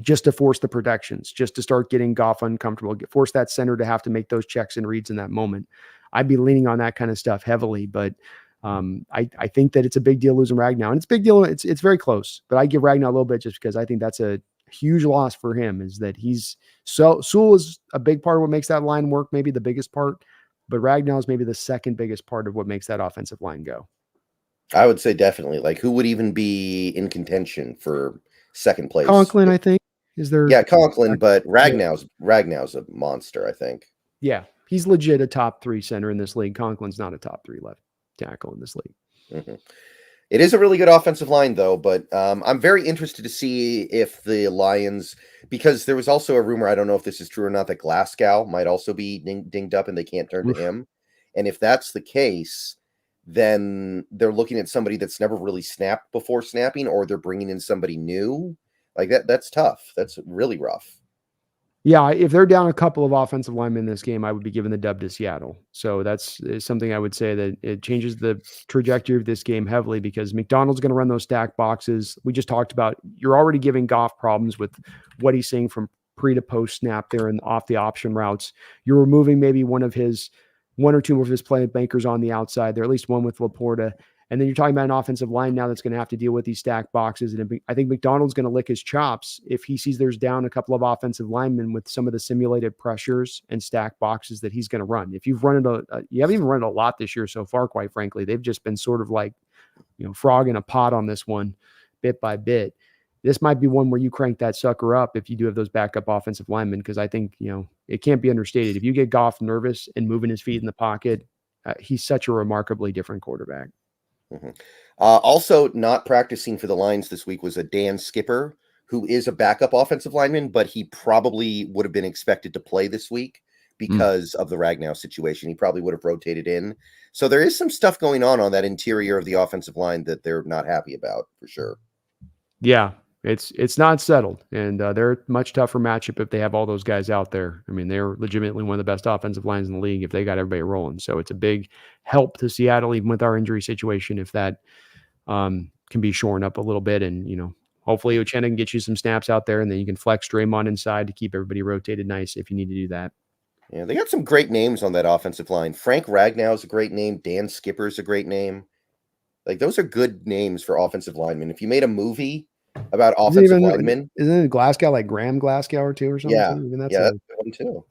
just to force the protections, just to start getting Goff uncomfortable, force that center to have to make those checks and reads in that moment. I'd be leaning on that kind of stuff heavily, but I think that it's a big deal losing Ragnow, and it's a big deal. It's very close, but I give Ragnow a little bit just because I think that's a huge loss for him, is that Sewell is a big part of what makes that line work, maybe the biggest part, but Ragnow is maybe the second biggest part of what makes that offensive line go. I would say definitely. Like, who would even be in contention for second place? Conklin, I think. Is there? Yeah, Conklin, but Ragnow's a monster, I think. Yeah, he's legit a top 3 center in this league. Conklin's not a top 3 left tackle in this league. Mm-hmm. It is a really good offensive line, though, but I'm very interested to see if the Lions, because there was also a rumor, I don't know if this is true or not, that Glasgow might also be dinged up and they can't turn to him. And if that's the case, then they're looking at somebody that's never really snapped before snapping, or they're bringing in somebody new. Like that's tough. That's really rough. Yeah, if they're down a couple of offensive linemen in this game, I would be giving the dub to Seattle. So that's something I would say that it changes the trajectory of this game heavily, because McDonald's going to run those stack boxes. We just talked about, you're already giving Goff problems with what he's seeing from pre to post snap there and off the option routes. You're removing maybe one or two of his playmakers on the outside there, at least one with Laporta. And then you're talking about an offensive line now that's going to have to deal with these stack boxes. And I think McDonald's going to lick his chops if he sees there's down a couple of offensive linemen with some of the simulated pressures and stack boxes that he's going to run. If you've run it, you haven't even run it a lot this year so far, quite frankly. They've just been sort of like, frog in a pot on this one, bit by bit. This might be one where you crank that sucker up if you do have those backup offensive linemen, because I think, it can't be understated. If you get Goff nervous and moving his feet in the pocket, he's such a remarkably different quarterback. Mhm. Also, not practicing for the Lions this week was a Dan Skipper, who is a backup offensive lineman, but he probably would have been expected to play this week because of the Ragnow situation. He probably would have rotated in. So there is some stuff going on that interior of the offensive line that they're not happy about, for sure. Yeah, it's not settled, and they're a much tougher matchup if they have all those guys out there. I mean, they're legitimately one of the best offensive lines in the league if they got everybody rolling. So it's a big help to Seattle, even with our injury situation, if that can be shorn up a little bit. And, hopefully Uchenna can get you some snaps out there, and then you can flex Draymond inside to keep everybody rotated nice if you need to do that. Yeah, they got some great names on that offensive line. Frank Ragnow is a great name. Dan Skipper is a great name. Like, those are good names for offensive linemen. If you made a movie about offensive linemen, isn't it Glasgow, like Graham Glasgow or two or something? yeah, Even that's a good one too.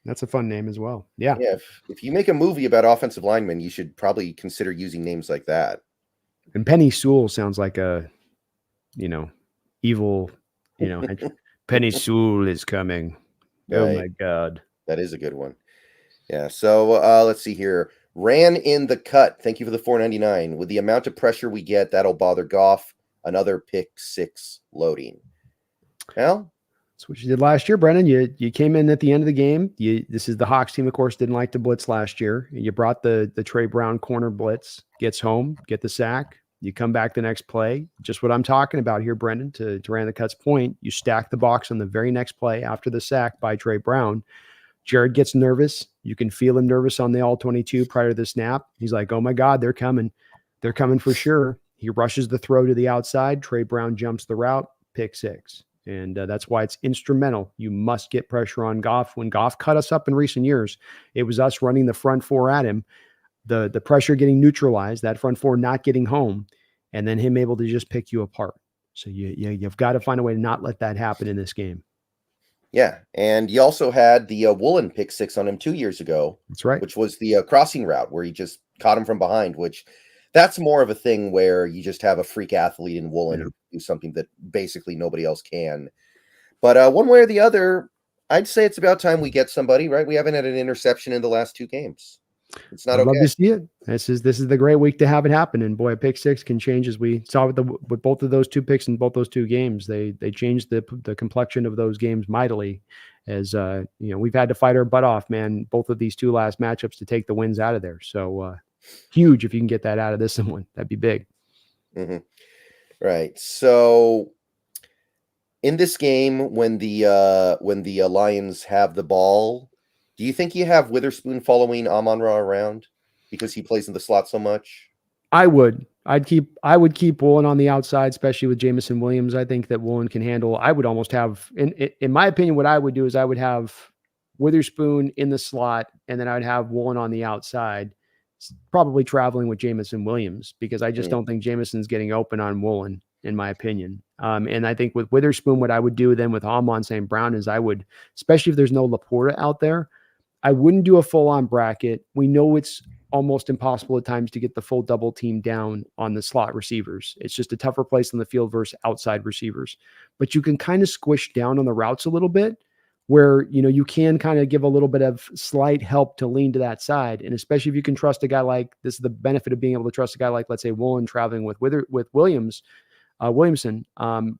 That's a fun name as well. Yeah. Yeah, if you make a movie about offensive linemen, you should probably consider using names like that. And Penny Sewell sounds like a, evil, Penny Sewell is coming. Right. Oh my God. That is a good one. Yeah. So let's see here. Ran in the cut. Thank you for the $4.99. With the amount of pressure we get, that'll bother Goff. Another pick six loading. Well, that's what you did last year, Brennan. You came in at the end of the game. This is the Hawks team, of course, didn't like to blitz last year. You brought the Trey Brown corner blitz, gets home, get the sack. You come back the next play. Just what I'm talking about here, Brendan, to Randall Cut's point. You stack the box on the very next play after the sack by Trey Brown. Jared gets nervous. You can feel him nervous on the all-22 prior to the snap. He's like, oh my God, they're coming. They're coming for sure. He rushes the throw to the outside. Trey Brown jumps the route, pick six. And that's why it's instrumental. You must get pressure on Goff. When Goff cut us up in recent years, it was us running the front four at him, the pressure getting neutralized, that front four not getting home, and then him able to just pick you apart. So you've got to find a way to not let that happen in this game. Yeah, and you also had the Woolen pick six on him 2 years ago. That's right. Which was the crossing route where he just caught him from behind, which that's more of a thing where you just have a freak athlete in Woolen do something that basically nobody else can. But one way or the other, I'd say it's about time we get somebody, right? We haven't had an interception in the last two games. It's not okay. I'd love to see it. This is the great week to have it happen. And boy, a pick six can change, as we saw with both of those two picks in both those two games. They changed the complexion of those games mightily. As we've had to fight our butt off, man. Both of these two last matchups to take the wins out of there. So huge if you can get that out of this one. That'd be big. Mm-hmm. Right. So in this game, when the Lions have the ball, do you think you have Witherspoon following Amon-Ra around because he plays in the slot so much? I would keep Woolen on the outside, especially with Jameson Williams. I think that Woolen can handle. I would almost have, in my opinion, what I would do is I would have Witherspoon in the slot, and then I would have Woolen on the outside, probably traveling with Jameson Williams, because I just don't think Jameson's getting open on Woolen, in my opinion. And I think with Witherspoon, what I would do then with Amon St. Brown is I would, especially if there's no Laporta out there, I wouldn't do a full-on bracket. We know it's almost impossible at times to get the full double team down on the slot receivers. It's just a tougher place on the field versus outside receivers. But you can kind of squish down on the routes a little bit where, you can kind of give a little bit of slight help to lean to that side. And especially if you can trust a guy like, this is the benefit of being able to trust a guy like, let's say, Woolen traveling with Williamson,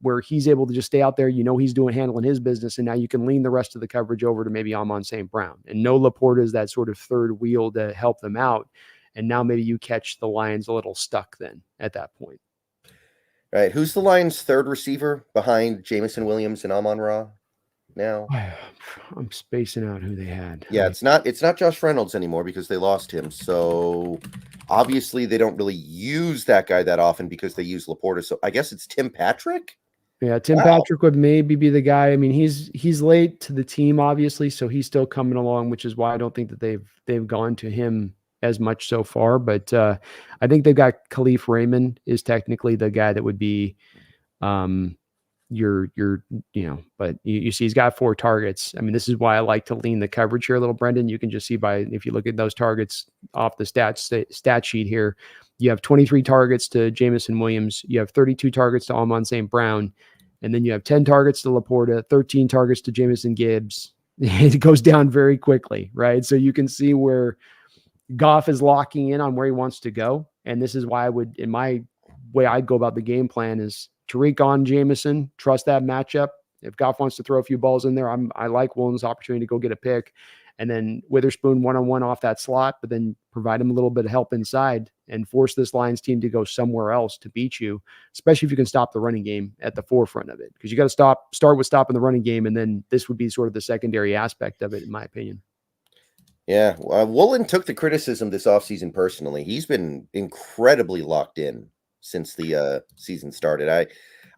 where he's able to just stay out there. He's handling his business, and now you can lean the rest of the coverage over to maybe Amon St. Brown. And no Laporta is that sort of third wheel to help them out. And now maybe you catch the Lions a little stuck then at that point. Right. Who's the Lions' third receiver behind Jameson Williams and Amon-Ra now? I'm spacing out who they had. Yeah, it's not Josh Reynolds anymore because they lost him. So obviously they don't really use that guy that often because they use Laporta. So I guess it's Tim Patrick. Yeah, Tim Patrick would maybe be the guy. I mean, he's late to the team, obviously, so he's still coming along, which is why I don't think that they've gone to him as much so far. But I think they've got Khalif Raymond is technically the guy that would be but you see he's got 4 targets. I mean, this is why I like to lean the coverage here a little, Brendan. You can just see if you look at those targets off the stat sheet here, you have 23 targets to Jamison Williams, you have 32 targets to Amon St. Brown, and then you have 10 targets to Laporta, 13 targets to Jamison Gibbs. It goes down very quickly, right? So you can see where Goff is locking in on where he wants to go. And this is why I would, in my way I'd go about the game plan is Tariq on Jamison, trust that matchup. If Goff wants to throw a few balls in there, I like Williams' opportunity to go get a pick. And then Witherspoon one-on-one off that slot, but then provide him a little bit of help inside and force this Lions team to go somewhere else to beat you, especially if you can stop the running game at the forefront of it. Because you got to start with stopping the running game, and then this would be sort of the secondary aspect of it, in my opinion. Yeah, Woolen took the criticism this offseason personally. He's been incredibly locked in since the season started.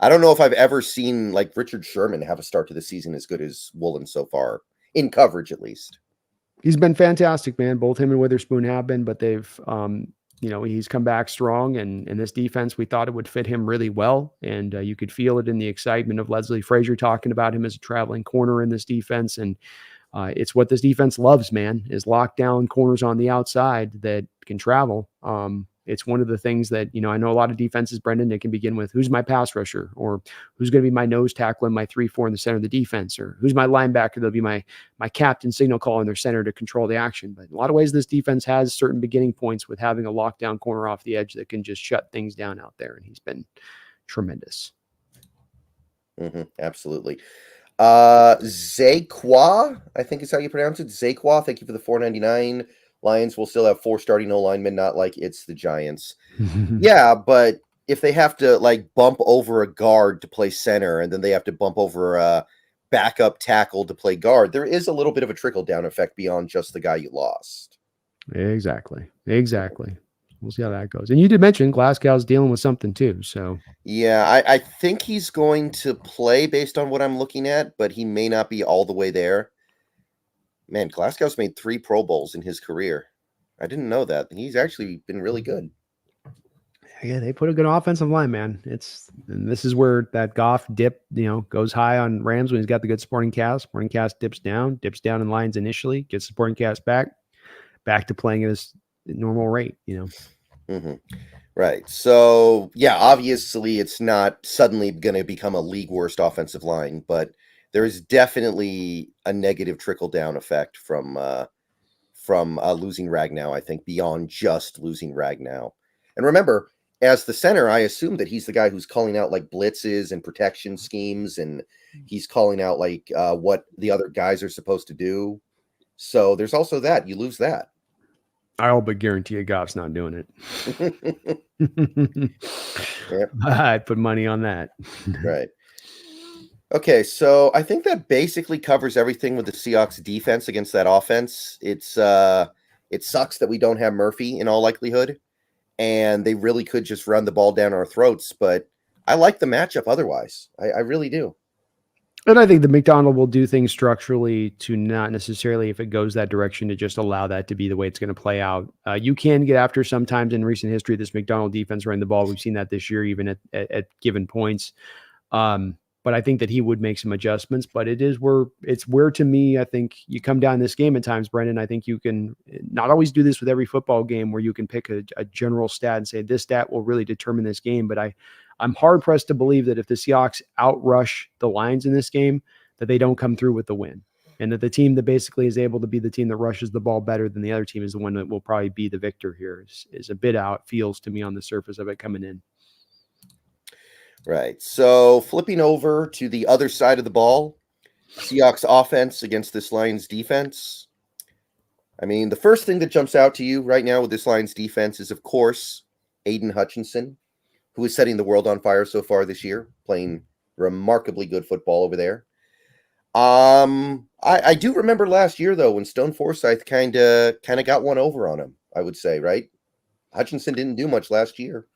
I don't know if I've ever seen like Richard Sherman have a start to the season as good as Woolen so far, in coverage at least. He's been fantastic, man. Both him and Witherspoon have been, but they've, he's come back strong. And in this defense, we thought it would fit him really well. And you could feel it in the excitement of Leslie Frazier talking about him as a traveling corner in this defense. And it's what this defense loves, man, is lockdown corners on the outside that can travel. It's one of the things that, I know a lot of defenses, Brendan, it can begin with who's my pass rusher, or who's going to be my nose tackle and my 3-4 in the center of the defense, or who's my linebacker. They'll be my captain signal call in their center to control the action. But in a lot of ways, this defense has certain beginning points with having a lockdown corner off the edge that can just shut things down out there. And he's been tremendous. Absolutely. Zakwa, I think is how you pronounce it. Zakwa, thank you for the $4.99. Lions will still have 4 starting O-linemen, not like it's the Giants. Yeah, but if they have to like bump over a guard to play center, and then they have to bump over a backup tackle to play guard, there is a little bit of a trickle-down effect beyond just the guy you lost. Exactly. We'll see how that goes. And you did mention Glasgow's dealing with something too. So yeah, I think he's going to play based on what I'm looking at, but he may not be all the way there. Man, Glasgow's made 3 Pro Bowls in his career. I didn't know that. He's actually been really good. Yeah, they put a good offensive line, man. And this is where that Goff dip, goes high on Rams when he's got the good supporting cast. Supporting cast dips down in Lions initially, gets supporting cast back to playing at his normal rate, Right. So, yeah, obviously it's not suddenly going to become a league worst offensive line, but there is definitely a negative trickle-down effect from losing Ragnow, I think, beyond just losing Ragnow. And remember, as the center, I assume that he's the guy who's calling out like blitzes and protection schemes, and he's calling out like what the other guys are supposed to do. So there's also that. You lose that. I all but guarantee you Goff's not doing it. Yep. I'd put money on that. Right. Okay, so I think that basically covers everything with the Seahawks defense against that offense. It sucks that we don't have Murphy in all likelihood, and they really could just run the ball down our throats, but I like the matchup otherwise. I really do. And I think the McDonald will do things structurally to not necessarily, if it goes that direction, to just allow that to be the way it's going to play out. You can get after sometimes in recent history, this McDonald defense running the ball. We've seen that this year, even at given points. But I think that he would make some adjustments, but it's where to me, I think you come down this game at times, Brendan. I think you can not always do this with every football game where you can pick a general stat and say this stat will really determine this game. But I'm hard pressed to believe that if the Seahawks outrush the Lions in this game, that they don't come through with the win, and that the team that basically is able to be the team that rushes the ball better than the other team is the one that will probably be the victor here. Is a bit out, feels to me on the surface of it coming in. Right. So flipping over to the other side of the ball, Seahawks offense against this Lions defense. I mean, the first thing that jumps out to you right now with this Lions defense is, of course, Aiden Hutchinson, who is setting the world on fire so far this year, playing remarkably good football over there. I do remember last year, though, when Stone Forsythe kind of got one over on him, I would say, right? Hutchinson didn't do much last year.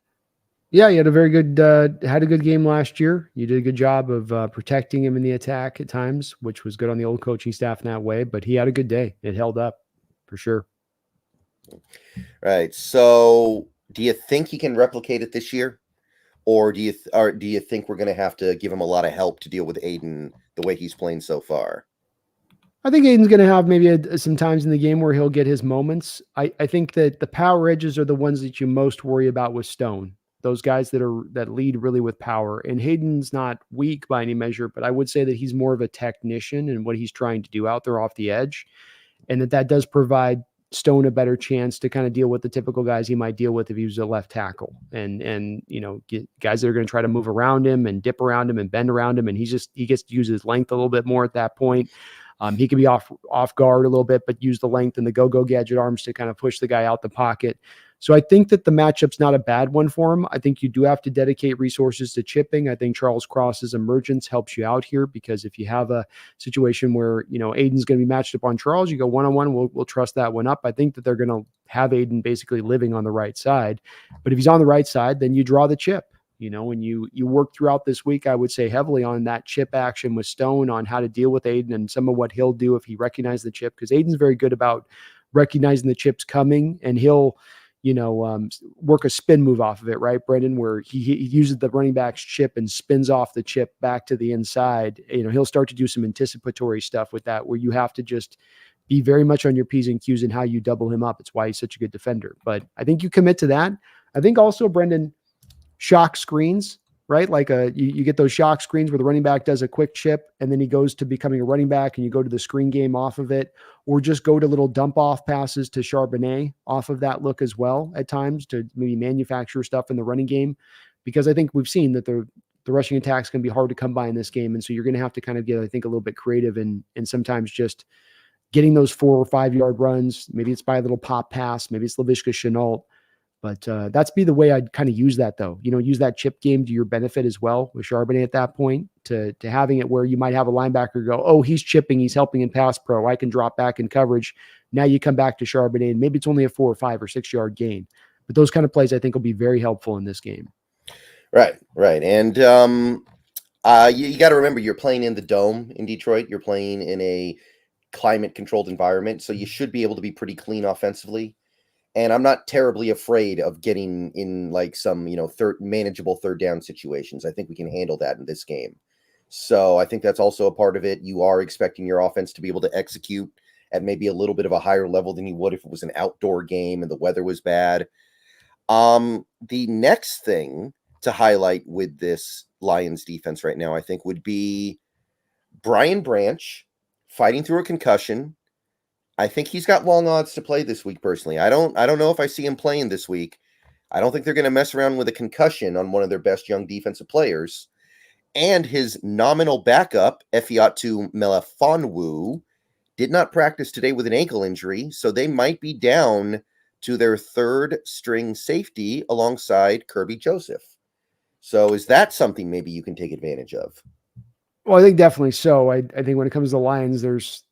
Yeah, you had a very good, had a good game last year. You did a good job of protecting him in the attack at times, which was good on the old coaching staff in that way. But he had a good day. It held up for sure. Right. So do you think he can replicate it this year? or do you think we're going to have to give him a lot of help to deal with Aiden the way he's playing so far? I think Aiden's going to have maybe some times in the game where he'll get his moments. I think that the power edges are the ones that you most worry about with Stone. Those guys that lead really with power. And Hayden's not weak by any measure, but I would say that he's more of a technician in what he's trying to do out there off the edge, and that does provide Stone a better chance to kind of deal with the typical guys he might deal with if he was a left tackle, and get guys that are going to try to move around him and dip around him and bend around him, and he gets to use his length a little bit more at that point. He can be off guard a little bit, but use the length and the go gadget arms to kind of push the guy out the pocket. So I think that the matchup's not a bad one for him. I think you do have to dedicate resources to chipping. I think Charles Cross's emergence helps you out here, because if you have a situation where, Aiden's going to be matched up on Charles, you go one-on-one, we'll trust that one up. I think that they're going to have Aiden basically living on the right side. But if he's on the right side, then you draw the chip. When you work throughout this week, I would say heavily on that chip action with Stone, on how to deal with Aiden and some of what he'll do if he recognizes the chip, because Aiden's very good about recognizing the chips coming, and he'll, work a spin move off of it, right, Brendan, where he uses the running back's chip and spins off the chip back to the inside. He'll start to do some anticipatory stuff with that, where you have to just be very much on your P's and Q's in how you double him up. It's why he's such a good defender. But I think you commit to that. I think also, Brendan, shock screens, right? Like you get those shock screens where the running back does a quick chip and then he goes to becoming a running back, and you go to the screen game off of it, or just go to little dump off passes to Charbonnet off of that look as well at times, to maybe manufacture stuff in the running game, because I think we've seen that the rushing attacks can be hard to come by in this game. And so you're going to have to kind of get, I think, a little bit creative and sometimes just getting those 4 or 5 yard runs. Maybe it's by a little pop pass. Maybe it's Laviska Shenault. But that's be the way I'd kind of use that, though. Use that chip game to your benefit as well with Charbonnet at that point, to having it where you might have a linebacker go, oh, he's chipping, he's helping in pass pro, I can drop back in coverage. Now you come back to Charbonnet, and maybe it's only a 4 or 5 or 6 yard gain. But those kind of plays I think will be very helpful in this game. Right. And you got to remember, you're playing in the Dome in Detroit. You're playing in a climate-controlled environment, so you should be able to be pretty clean offensively. And I'm not terribly afraid of getting in like some, manageable third down situations. I think we can handle that in this game. So I think that's also a part of it. You are expecting your offense to be able to execute at maybe a little bit of a higher level than you would if it was an outdoor game and the weather was bad. The next thing to highlight with this Lions defense right now, I think, would be Brian Branch fighting through a concussion. I think he's got long odds to play this week, personally. I don't know if I see him playing this week. I don't think they're going to mess around with a concussion on one of their best young defensive players. And his nominal backup, Efiatu Melifonwu, did not practice today with an ankle injury, so they might be down to their third string safety alongside Kirby Joseph. So is that something maybe you can take advantage of? Well, I think definitely so. I think when it comes to the Lions,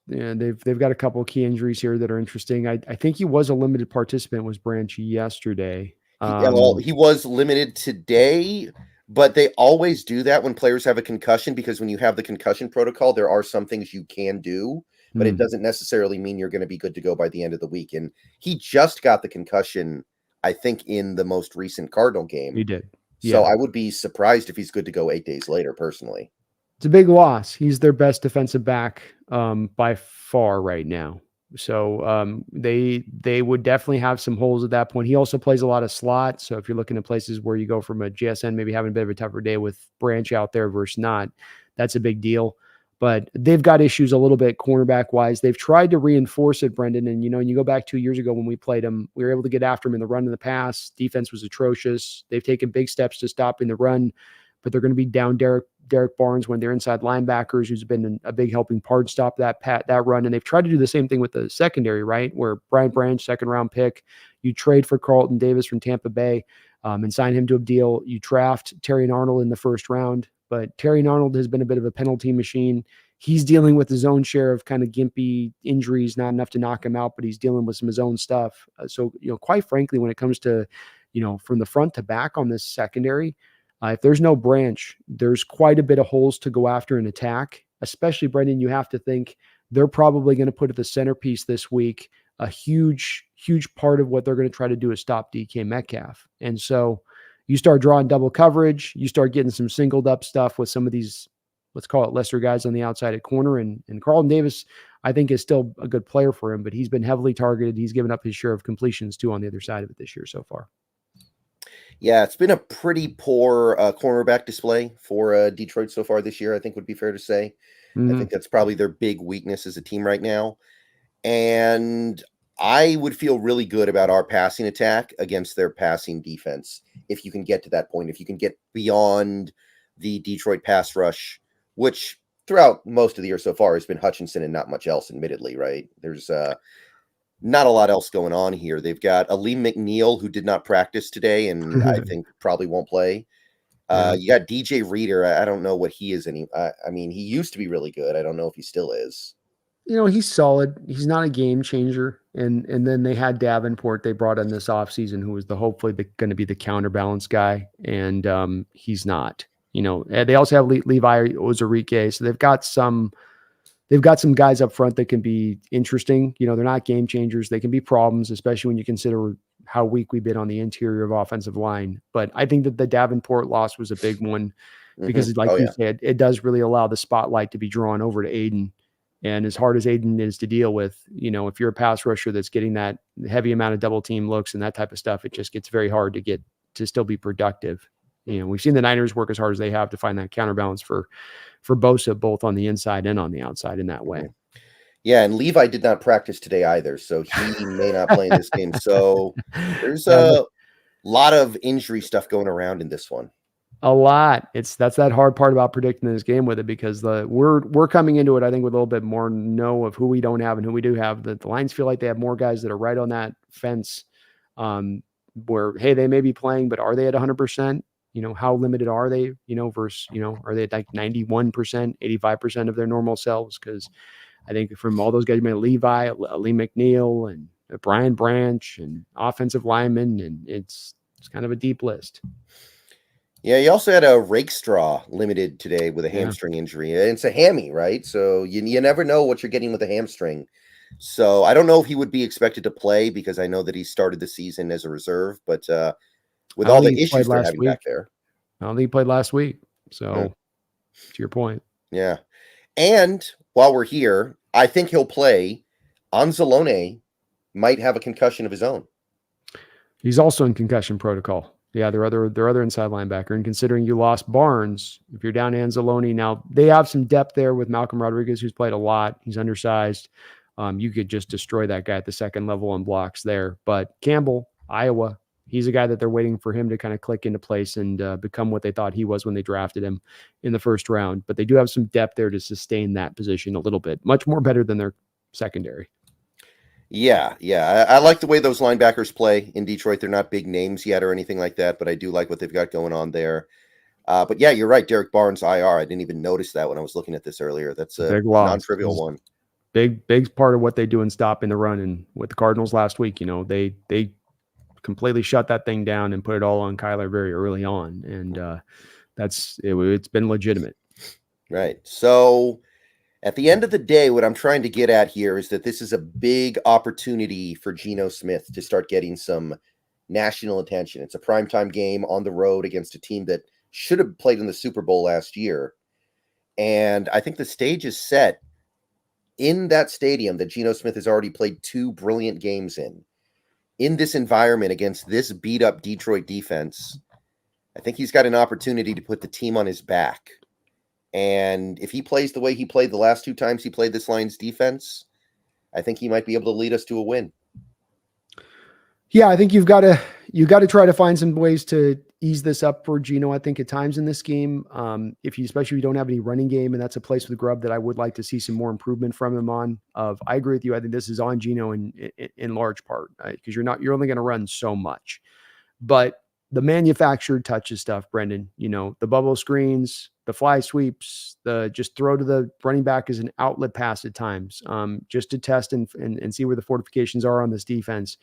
they've got a couple of key injuries here that are interesting. I think he was a limited participant, was Branch, yesterday. He was limited today, but they always do that when players have a concussion, because when you have the concussion protocol, there are some things you can do, but it doesn't necessarily mean you're going to be good to go by the end of the week. And he just got the concussion, I think, in the most recent Cardinal game. He did. So I would be surprised if he's good to go 8 days later, personally. It's a big loss. He's their best defensive back by far right now. So they would definitely have some holes at that point. He also plays a lot of slot. So if you're looking at places where you go from a JSN maybe having a bit of a tougher day with Branch out there versus not, that's a big deal. But they've got issues a little bit cornerback-wise. They've tried to reinforce it, Brendan. And, you go back 2 years ago when we played them, we were able to get after them in the run and the pass. Defense was atrocious. They've taken big steps to stopping the run, but they're going to be down Derek Barnes when they're inside linebackers, who's been a big helping part, stop that run. And they've tried to do the same thing with the secondary, right? Where Brian Branch, second-round pick, you trade for Carlton Davis from Tampa Bay and sign him to a deal. You draft Terry Arnold in the first round. But Terry Arnold has been a bit of a penalty machine. He's dealing with his own share of kind of gimpy injuries, not enough to knock him out, but he's dealing with some of his own stuff. So, quite frankly, when it comes to, from the front to back on this secondary, if there's no Branch, there's quite a bit of holes to go after in attack, especially, Brendan, you have to think they're probably going to put at the centerpiece this week a huge part of what they're going to try to do is stop DK Metcalf. And so, You start drawing double coverage, you start getting some singled up stuff with some of these, let's call it lesser guys on the outside at corner. And Carlton Davis, I think, is still a good player for him, but he's been heavily targeted. He's given up his share of completions too on the other side of it this year so far. Yeah, it's been a pretty poor cornerback display for Detroit so far this year, I think would be fair to say. I think that's probably their big weakness as a team right now. And I would feel really good about our passing attack against their passing defense if you can get to that point, if you can get beyond the Detroit pass rush, which throughout most of the year so far has been Hutchinson and not much else, admittedly, right? There's not a lot else going on here. They've got Aleem McNeil, who did not practice today and I think probably won't play. You got DJ Reader. I don't know what he is. I mean, he used to be really good. I don't know if he still is. He's solid. He's not a game changer. And then they had Davenport they brought in this offseason, who was hopefully going to be the counterbalance guy. And he's not. They also have Levi Ozarike. So they've got some guys up front that can be interesting. They're not game changers. They can be problems, especially when you consider how weak we've been on the interior of offensive line. But I think that the Davenport loss was a big one because, like you said, it does really allow the spotlight to be drawn over to Aiden. And as hard as Aiden is to deal with, if you're a pass rusher that's getting that heavy amount of double team looks and that type of stuff, it just gets very hard to still be productive. We've seen the Niners work as hard as they have to find that counterbalance for Bosa, both on the inside and on the outside in that way. Yeah, and Levi did not practice today either, so he may not play in this game. So there's a lot of injury stuff going around in this one. A lot. That's that hard part about predicting this game with it, because we're coming into it, I think, with a little bit more know of who we don't have and who we do have. The Lions feel like they have more guys that are right on that fence, where, hey, they may be playing, but are they at 100%? How limited are they, versus, are they at like 91%, 85% of their normal selves? Because I think from all those guys, you mentioned Levi, Lee McNeil, and Brian Branch, and offensive linemen, and it's kind of a deep list. Yeah, you also had a Rakestraw limited today with a hamstring injury. It's a hammy, right? So you never know what you're getting with a hamstring. So I don't know if he would be expected to play, because I know that he started the season as a reserve, but with all the issues they're having back there. I don't think he played last week. So to your point. Yeah. And while we're here, I think he'll play. Anzalone might have a concussion of his own. He's also in concussion protocol. Yeah, their other inside linebacker. And considering you lost Barnes, if you're down to Anzalone, now they have some depth there with Malcolm Rodriguez, who's played a lot. He's undersized. You could just destroy that guy at the second level on blocks there. But Campbell, Iowa, he's a guy that they're waiting for him to kind of click into place and become what they thought he was when they drafted him in the first round. But they do have some depth there to sustain that position a little bit. Much more better than their secondary. Yeah. I like the way those linebackers play in Detroit. They're not big names yet or anything like that, but I do like what they've got going on there. But yeah, you're right. Derek Barnes, IR. I didn't even notice that when I was looking at this earlier. That's a big non-trivial one. Big part of what they do in stopping the run. And with the Cardinals last week, they completely shut that thing down and put it all on Kyler very early on. And it's been legitimate. Right. So at the end of the day, what I'm trying to get at here is that this is a big opportunity for Geno Smith to start getting some national attention. It's a primetime game on the road against a team that should have played in the Super Bowl last year. And I think the stage is set in that stadium that Geno Smith has already played 2 brilliant games in this environment against this beat-up Detroit defense. I think he's got an opportunity to put the team on his back. And if he plays the way he played the last 2 times he played this Lions defense, I think he might be able to lead us to a win. Yeah, I think you've got to try to find some ways to ease this up for Geno. I think at times in this game, especially if you don't have any running game, and that's a place with Grubb that I would like to see some more improvement from him on. I agree with you. I think this is on Geno in large part, because you're only going to run so much. But the manufactured touches stuff, Brendan, the bubble screens, the fly sweeps, the just throw to the running back as an outlet pass at times, just to test and see where the fortifications are on this defense.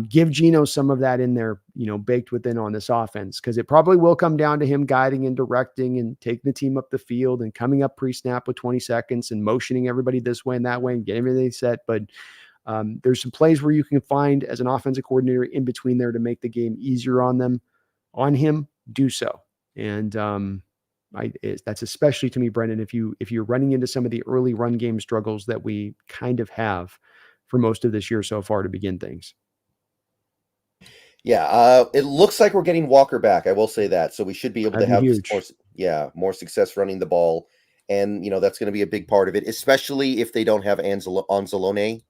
Give Geno some of that in there, baked within on this offense, because it probably will come down to him guiding and directing and taking the team up the field and coming up pre-snap with 20 seconds and motioning everybody this way and that way and getting everything set. But there's some plays where you can find as an offensive coordinator in between there to make the game easier on them. on him, do so. And that's especially to me, Brendan, if you're running into some of the early run game struggles that we kind of have for most of this year so far to begin things. Yeah, it looks like we're getting Walker back. I will say that, so we should be able to That'd be have huge. more success running the ball, and that's going to be a big part of it, especially if they don't have Anzalone,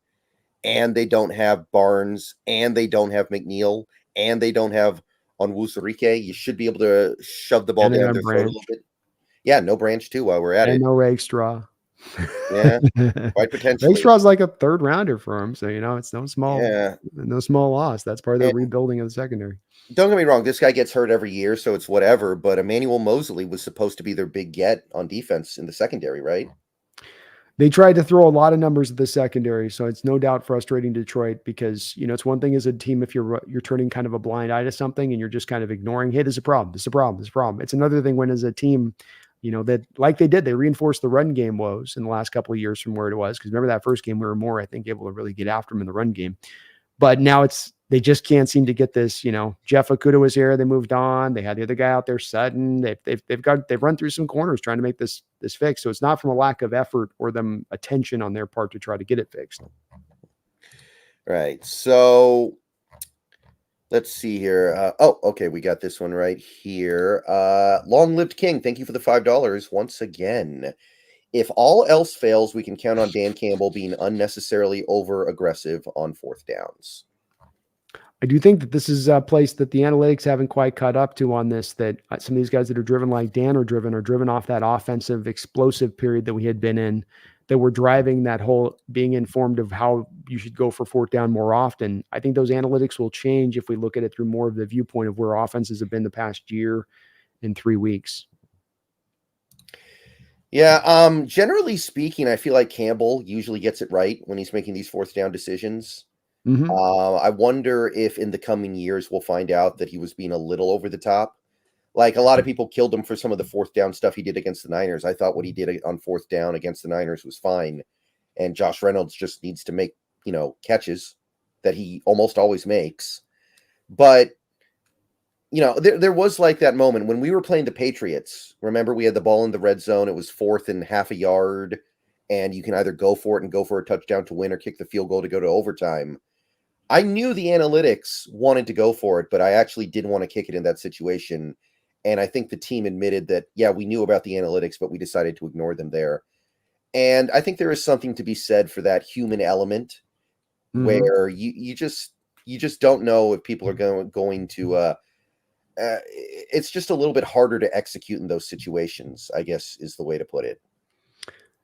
and they don't have Barnes, and they don't have McNeil, and they don't have Onwuzurike. You should be able to shove the ball And then down on their throat a little Branch bit. Yeah, no Branch too while we're at and it. no Rakestraw. Yeah, quite potentially. Rakestraw's like a third rounder for him, so it's no Yeah. small loss. That's part of their And rebuilding of the secondary. don't get me wrong, this guy gets hurt every year, so it's whatever. But Emmanuel Moseley was supposed to be their big get on defense in the secondary, right? They tried to throw a lot of numbers at the secondary, so it's no doubt frustrating Detroit because it's one thing as a team if you're turning kind of a blind eye to something and you're just kind of ignoring, hey, there's a problem, there's a problem, there's a problem. It's another thing when as a team, that like they reinforced the run game woes in the last couple of years from where it was. Because remember that first game we were more, I think, able to really get after them in the run game. But now they just can't seem to get this. Jeff Okudah was here. They moved on. They had the other guy out there, Sutton. They've run through some corners trying to make this fixed. So it's not from a lack of effort or them attention on their part to try to get it fixed. Right. So let's see here. Okay, we got this one right here. Long lived King. Thank you for the $5 once again. If all else fails, we can count on Dan Campbell being unnecessarily over aggressive on fourth downs. I do think that this is a place that the analytics haven't quite caught up to on this, that some of these guys that are driven like Dan are driven off that offensive explosive period that we had been in, that were driving that whole being informed of how you should go for fourth down more often. I think those analytics will change if we look at it through more of the viewpoint of where offenses have been the past year and 3 weeks. Yeah, generally speaking, I feel like Campbell usually gets it right when he's making these fourth down decisions. Mm-hmm. I wonder if in the coming years we'll find out that he was being a little over the top. Like a lot of people killed him for some of the fourth down stuff he did against the Niners. I thought what he did on fourth down against the Niners was fine. And Josh Reynolds just needs to make, catches that he almost always makes. But, there was like that moment when we were playing the Patriots. Remember, we had the ball in the red zone. It was 4th and half a yard. And you can either go for it and go for a touchdown to win or kick the field goal to go to overtime. I knew the analytics wanted to go for it, but I actually didn't want to kick it in that situation. And I think the team admitted that, yeah, we knew about the analytics, but we decided to ignore them there. And I think there is something to be said for that human element where you just don't know if people are going to it's just a little bit harder to execute in those situations, I guess is the way to put it.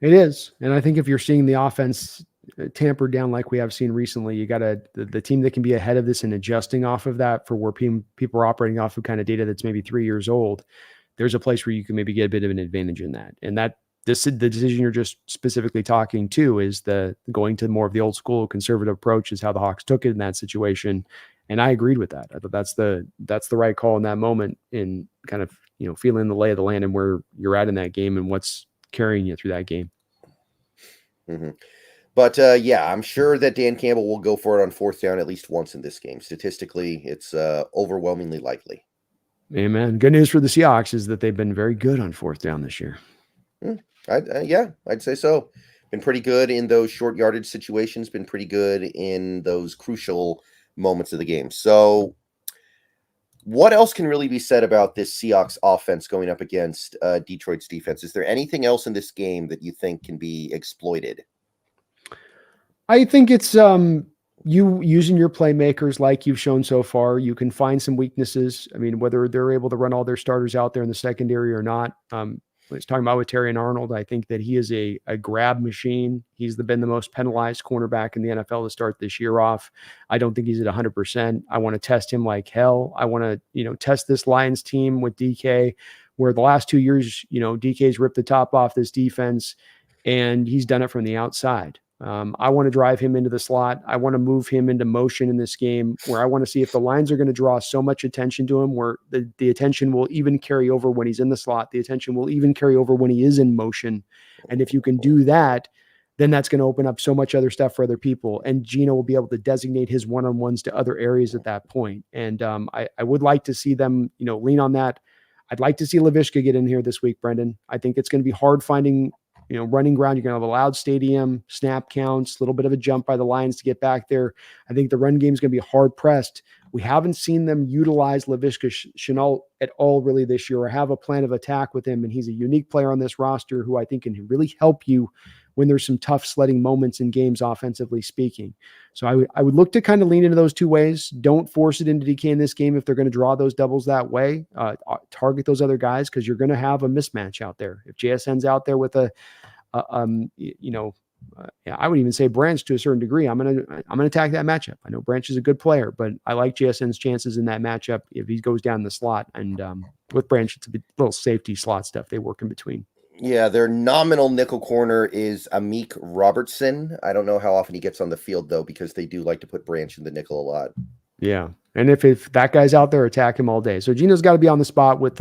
It is. And I think if you're seeing the offense tampered down like we have seen recently, you got the team that can be ahead of this and adjusting off of that for where people are operating off of kind of data that's maybe 3 years old. There's a place where you can maybe get a bit of an advantage in that. And the decision you're just specifically talking to is the going to more of the old school conservative approach is how the Hawks took it in that situation. And I agreed with that. I thought that's the right call in that moment in kind of, feeling the lay of the land and where you're at in that game and what's carrying you through that game. Mm-hmm. But yeah, I'm sure that Dan Campbell will go for it on fourth down at least once in this game. Statistically, it's overwhelmingly likely. Amen. Good news for the Seahawks is that they've been very good on fourth down this year. I'd say so. Been pretty good in those short yardage situations. Been pretty good in those crucial moments of the game. So what else can really be said about this Seahawks offense going up against Detroit's defense? Is there anything else in this game that you think can be exploited? I think it's you using your playmakers like you've shown so far. You can find some weaknesses. I mean, whether they're able to run all their starters out there in the secondary or not. I was talking about with Terry and Arnold. I think that he is a grab machine. He's been the most penalized cornerback in the NFL to start this year off. I don't think he's at 100%. I want to test him like hell. I want to, test this Lions team with DK, where the last 2 years, DK's ripped the top off this defense, and he's done it from the outside. I want to drive him into the slot. I want to move him into motion in this game where I want to see if the lines are going to draw so much attention to him where the attention will even carry over when he's in the slot. The attention will even carry over when he is in motion. And if you can do that, then that's going to open up so much other stuff for other people. And Gino will be able to designate his one-on-ones to other areas at that point. And I would like to see them, lean on that. I'd like to see Laviska get in here this week, Brendan. I think it's going to be hard finding, running ground. You're going to have a loud stadium, snap counts, a little bit of a jump by the Lions to get back there. I think the run game is going to be hard pressed. We haven't seen them utilize Laviska Shenault at all really this year, or have a plan of attack with him. And he's a unique player on this roster who I think can really help you when there's some tough sledding moments in games, offensively speaking. So I would look to kind of lean into those two ways. Don't force it into DK in this game if they're going to draw those doubles that way. Target those other guys, because you're going to have a mismatch out there. If JSN's out there with I would even say Branch to a certain degree. I'm gonna attack that matchup. I know Branch is a good player, but I like JSN's chances in that matchup if he goes down the slot. And with Branch, it's a little safety slot stuff they work in between. Yeah, their nominal nickel corner is Amik Robertson. I don't know how often he gets on the field, though, because they do like to put Branch in the nickel a lot. Yeah. And if that guy's out there, attack him all day. So Gino's got to be on the spot with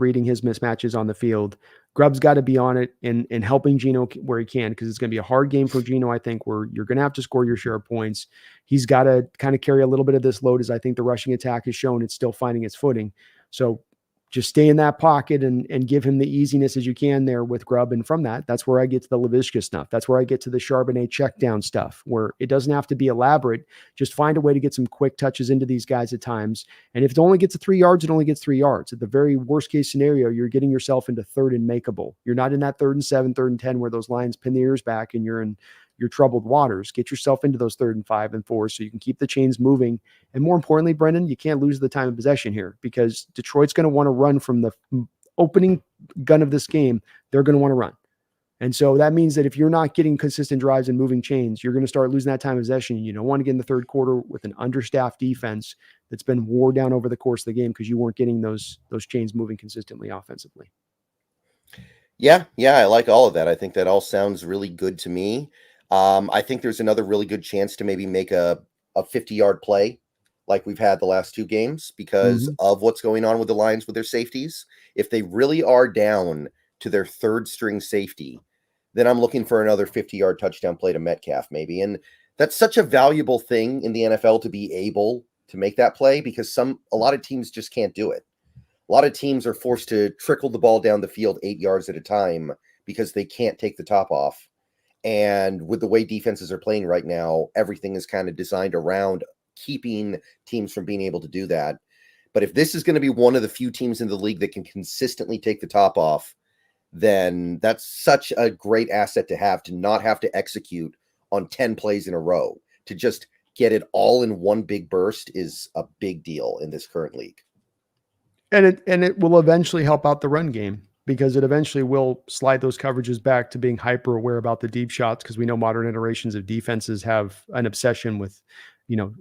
reading his mismatches on the field. Grubb's got to be on it and helping Gino where he can, because it's going to be a hard game for Gino, I think, where you're going to have to score your share of points. He's got to kind of carry a little bit of this load, as I think the rushing attack has shown it's still finding its footing. So just stay in that pocket and give him the easiness as you can there with Grubb. And from that's where I get to the Laviska stuff. That's where I get to the Charbonnet check down stuff, where it doesn't have to be elaborate. Just find a way to get some quick touches into these guys at times. And if it only gets to 3 yards, it only gets 3 yards. At the very worst case scenario, you're getting yourself into 3rd and makeable. You're not in that 3rd and 7, 3rd and 10, where those Lions pin the ears back and you're in your troubled waters. Get yourself into those 3rd and 5 and 4 so you can keep the chains moving. And more importantly, Brendan, you can't lose the time of possession here, because Detroit's going to want to run from the opening gun of this game. They're going to want to run. And so that means that if you're not getting consistent drives and moving chains, you're going to start losing that time of possession. You don't want to get in the 3rd quarter with an understaffed defense that's been wore down over the course of the game because you weren't getting those chains moving consistently offensively. Yeah, I like all of that. I think that all sounds really good to me. I think there's another really good chance to maybe make a 50-yard play like we've had the last 2 games because of what's going on with the Lions with their safeties. If they really are down to their 3rd string safety, then I'm looking for another 50-yard touchdown play to Metcalf maybe. And that's such a valuable thing in the NFL to be able to make that play, because a lot of teams just can't do it. A lot of teams are forced to trickle the ball down the field 8 yards at a time because they can't take the top off. And with the way defenses are playing right now, everything is kind of designed around keeping teams from being able to do that. But if this is going to be one of the few teams in the league that can consistently take the top off, then that's such a great asset to not have to execute on 10 plays in a row. To just get it all in one big burst is a big deal in this current league. And it will eventually help out the run game, because it eventually will slide those coverages back to being hyper aware about the deep shots, because we know modern iterations of defenses have an obsession with,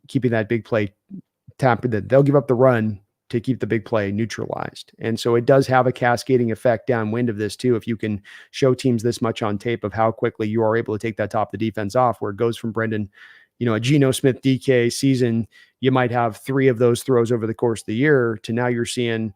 keeping that big play tapped. That they'll give up the run to keep the big play neutralized. And so it does have a cascading effect downwind of this too. If you can show teams this much on tape of how quickly you are able to take that top of the defense off, where it goes from Brendan, a Geno Smith DK season, you might have 3 of those throws over the course of the year, to now you're seeing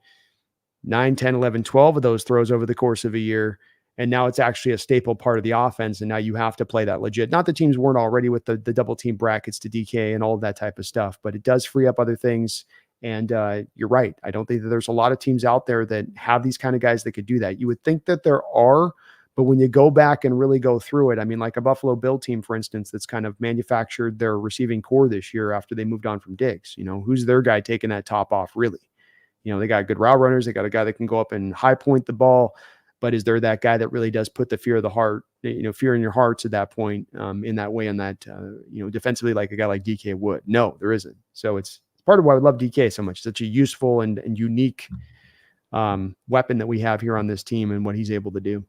9, 10, 11, 12 of those throws over the course of a year. And now it's actually a staple part of the offense. And now you have to play that legit. Not that teams weren't already with the double team brackets to DK and all of that type of stuff, but it does free up other things. And you're right. I don't think that there's a lot of teams out there that have these kind of guys that could do that. You would think that there are, but when you go back and really go through it, I mean, like a Buffalo Bill team, for instance, that's kind of manufactured their receiving core this year after they moved on from Diggs. Who's their guy taking that top off, really? They got good route runners. They got a guy that can go up and high point the ball, but is there that guy that really does put the fear of the heart, fear in your hearts at that point, in that way, on that, defensively, like a guy like DK would? No, there isn't. So it's part of why I love DK so much. Such a useful and unique weapon that we have here on this team and what he's able to do.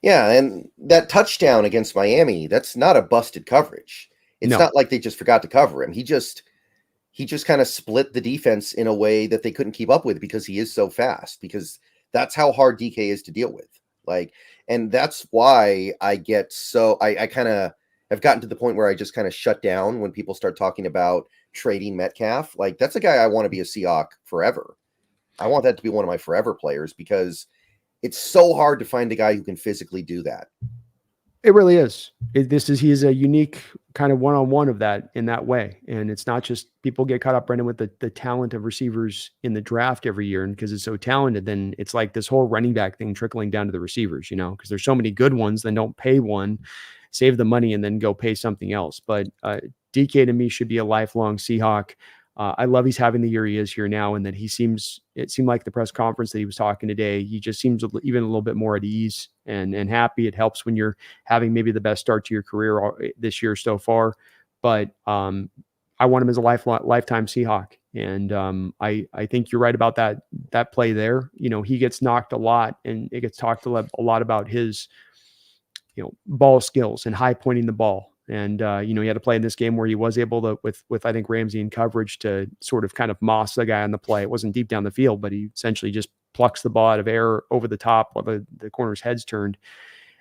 Yeah, and that touchdown against Miami, that's not a busted coverage. It's not like they just forgot to cover him. He just kind of split the defense in a way that they couldn't keep up with, because he is so fast, because that's how hard DK is to deal with. And that's why I kind of have gotten to the point where I just kind of shut down when people start talking about trading Metcalf. That's a guy I want to be a Seahawk forever. I want that to be one of my forever players, because It's so hard to find a guy who can physically do that. It really is. He is a unique kind of one-on-one of that in that way. And it's not just people get caught up, Brendan, with the talent of receivers in the draft every year. And because it's so talented, then it's like this whole running back thing trickling down to the receivers, because there's so many good ones, then don't pay one, save the money, and then go pay something else. But DK to me should be a lifelong Seahawk. I love he's having the year he is here now, and that it seemed like the press conference that he was talking today, he just seems even a little bit more at ease and happy. It helps when you're having maybe the best start to your career this year so far. But I want him as a lifetime Seahawk. And I think you're right about that play there. He gets knocked a lot, and it gets talked a lot about his ball skills and high pointing the ball. And, he had to play in this game where he was able to, with I think Ramsey in coverage, to sort of kind of moss the guy on the play. It wasn't deep down the field, but he essentially just plucks the ball out of air over the top while the corner's head's turned.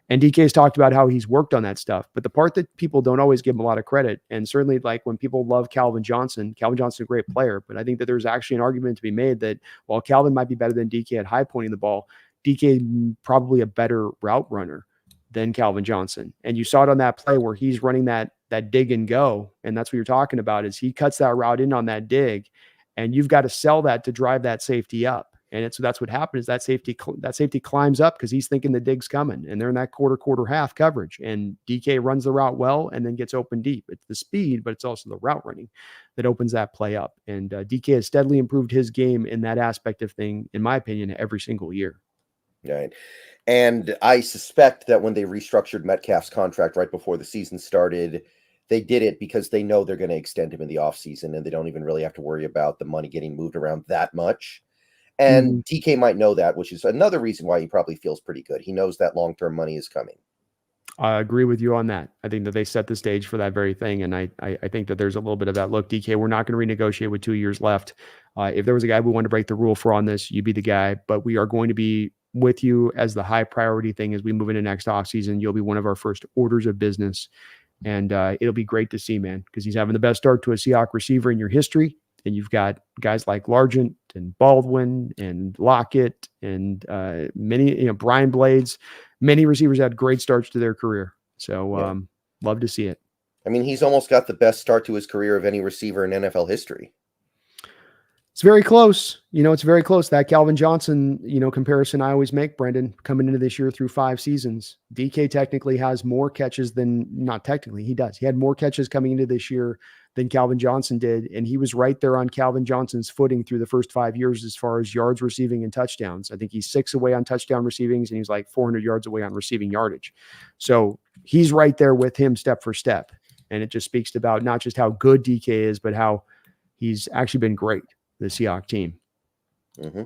And DK's talked about how he's worked on that stuff. But the part that people don't always give him a lot of credit, and certainly like when people love Calvin Johnson's a great player, but I think that there's actually an argument to be made that while Calvin might be better than DK at high pointing the ball, DK probably a better route runner than Calvin Johnson. And you saw it on that play where he's running that dig and go. And that's what you're talking about, is he cuts that route in on that dig, and you've got to sell that to drive that safety up. And that's what happened, is that safety climbs up because he's thinking the dig's coming, and they're in that quarter half coverage, and DK runs the route well and then gets open deep. It's the speed, but it's also the route running that opens that play up. And DK has steadily improved his game in that aspect of thing, in my opinion, every single year. Right. And I suspect that when they restructured Metcalf's contract right before the season started, they did it because they know they're going to extend him in the offseason, and they don't even really have to worry about the money getting moved around that much. And DK might know that, which is another reason why he probably feels pretty good. He knows that long-term money is coming. I agree with you on that. I think that they set the stage for that very thing. And I think that there's a little bit of that. Look, DK, we're not going to renegotiate with 2 years left. If there was a guy we wanted to break the rule for on this, you'd be the guy. But we are going to be with you as the high priority thing as we move into next offseason. You'll be one of our first orders of business. And it'll be great to see, man, because he's having the best start to a Seahawk receiver in your history. And you've got guys like Largent and Baldwin and Lockett and many, Brian Blades. Many receivers had great starts to their career. So love to see it. I mean, he's almost got the best start to his career of any receiver in NFL history. It's very close. It's very close. That Calvin Johnson, comparison I always make, Brendan, coming into this year through 5 seasons. DK technically has more catches than, not technically, he does. He had more catches coming into this year than Calvin Johnson did. And he was right there on Calvin Johnson's footing through the first 5 years as far as yards receiving and touchdowns. I think he's 6 away on touchdown receivings, and he's like 400 yards away on receiving yardage. So he's right there with him step for step. And it just speaks about not just how good DK is, but how he's actually been great, the Seahawks team. Mm-hmm.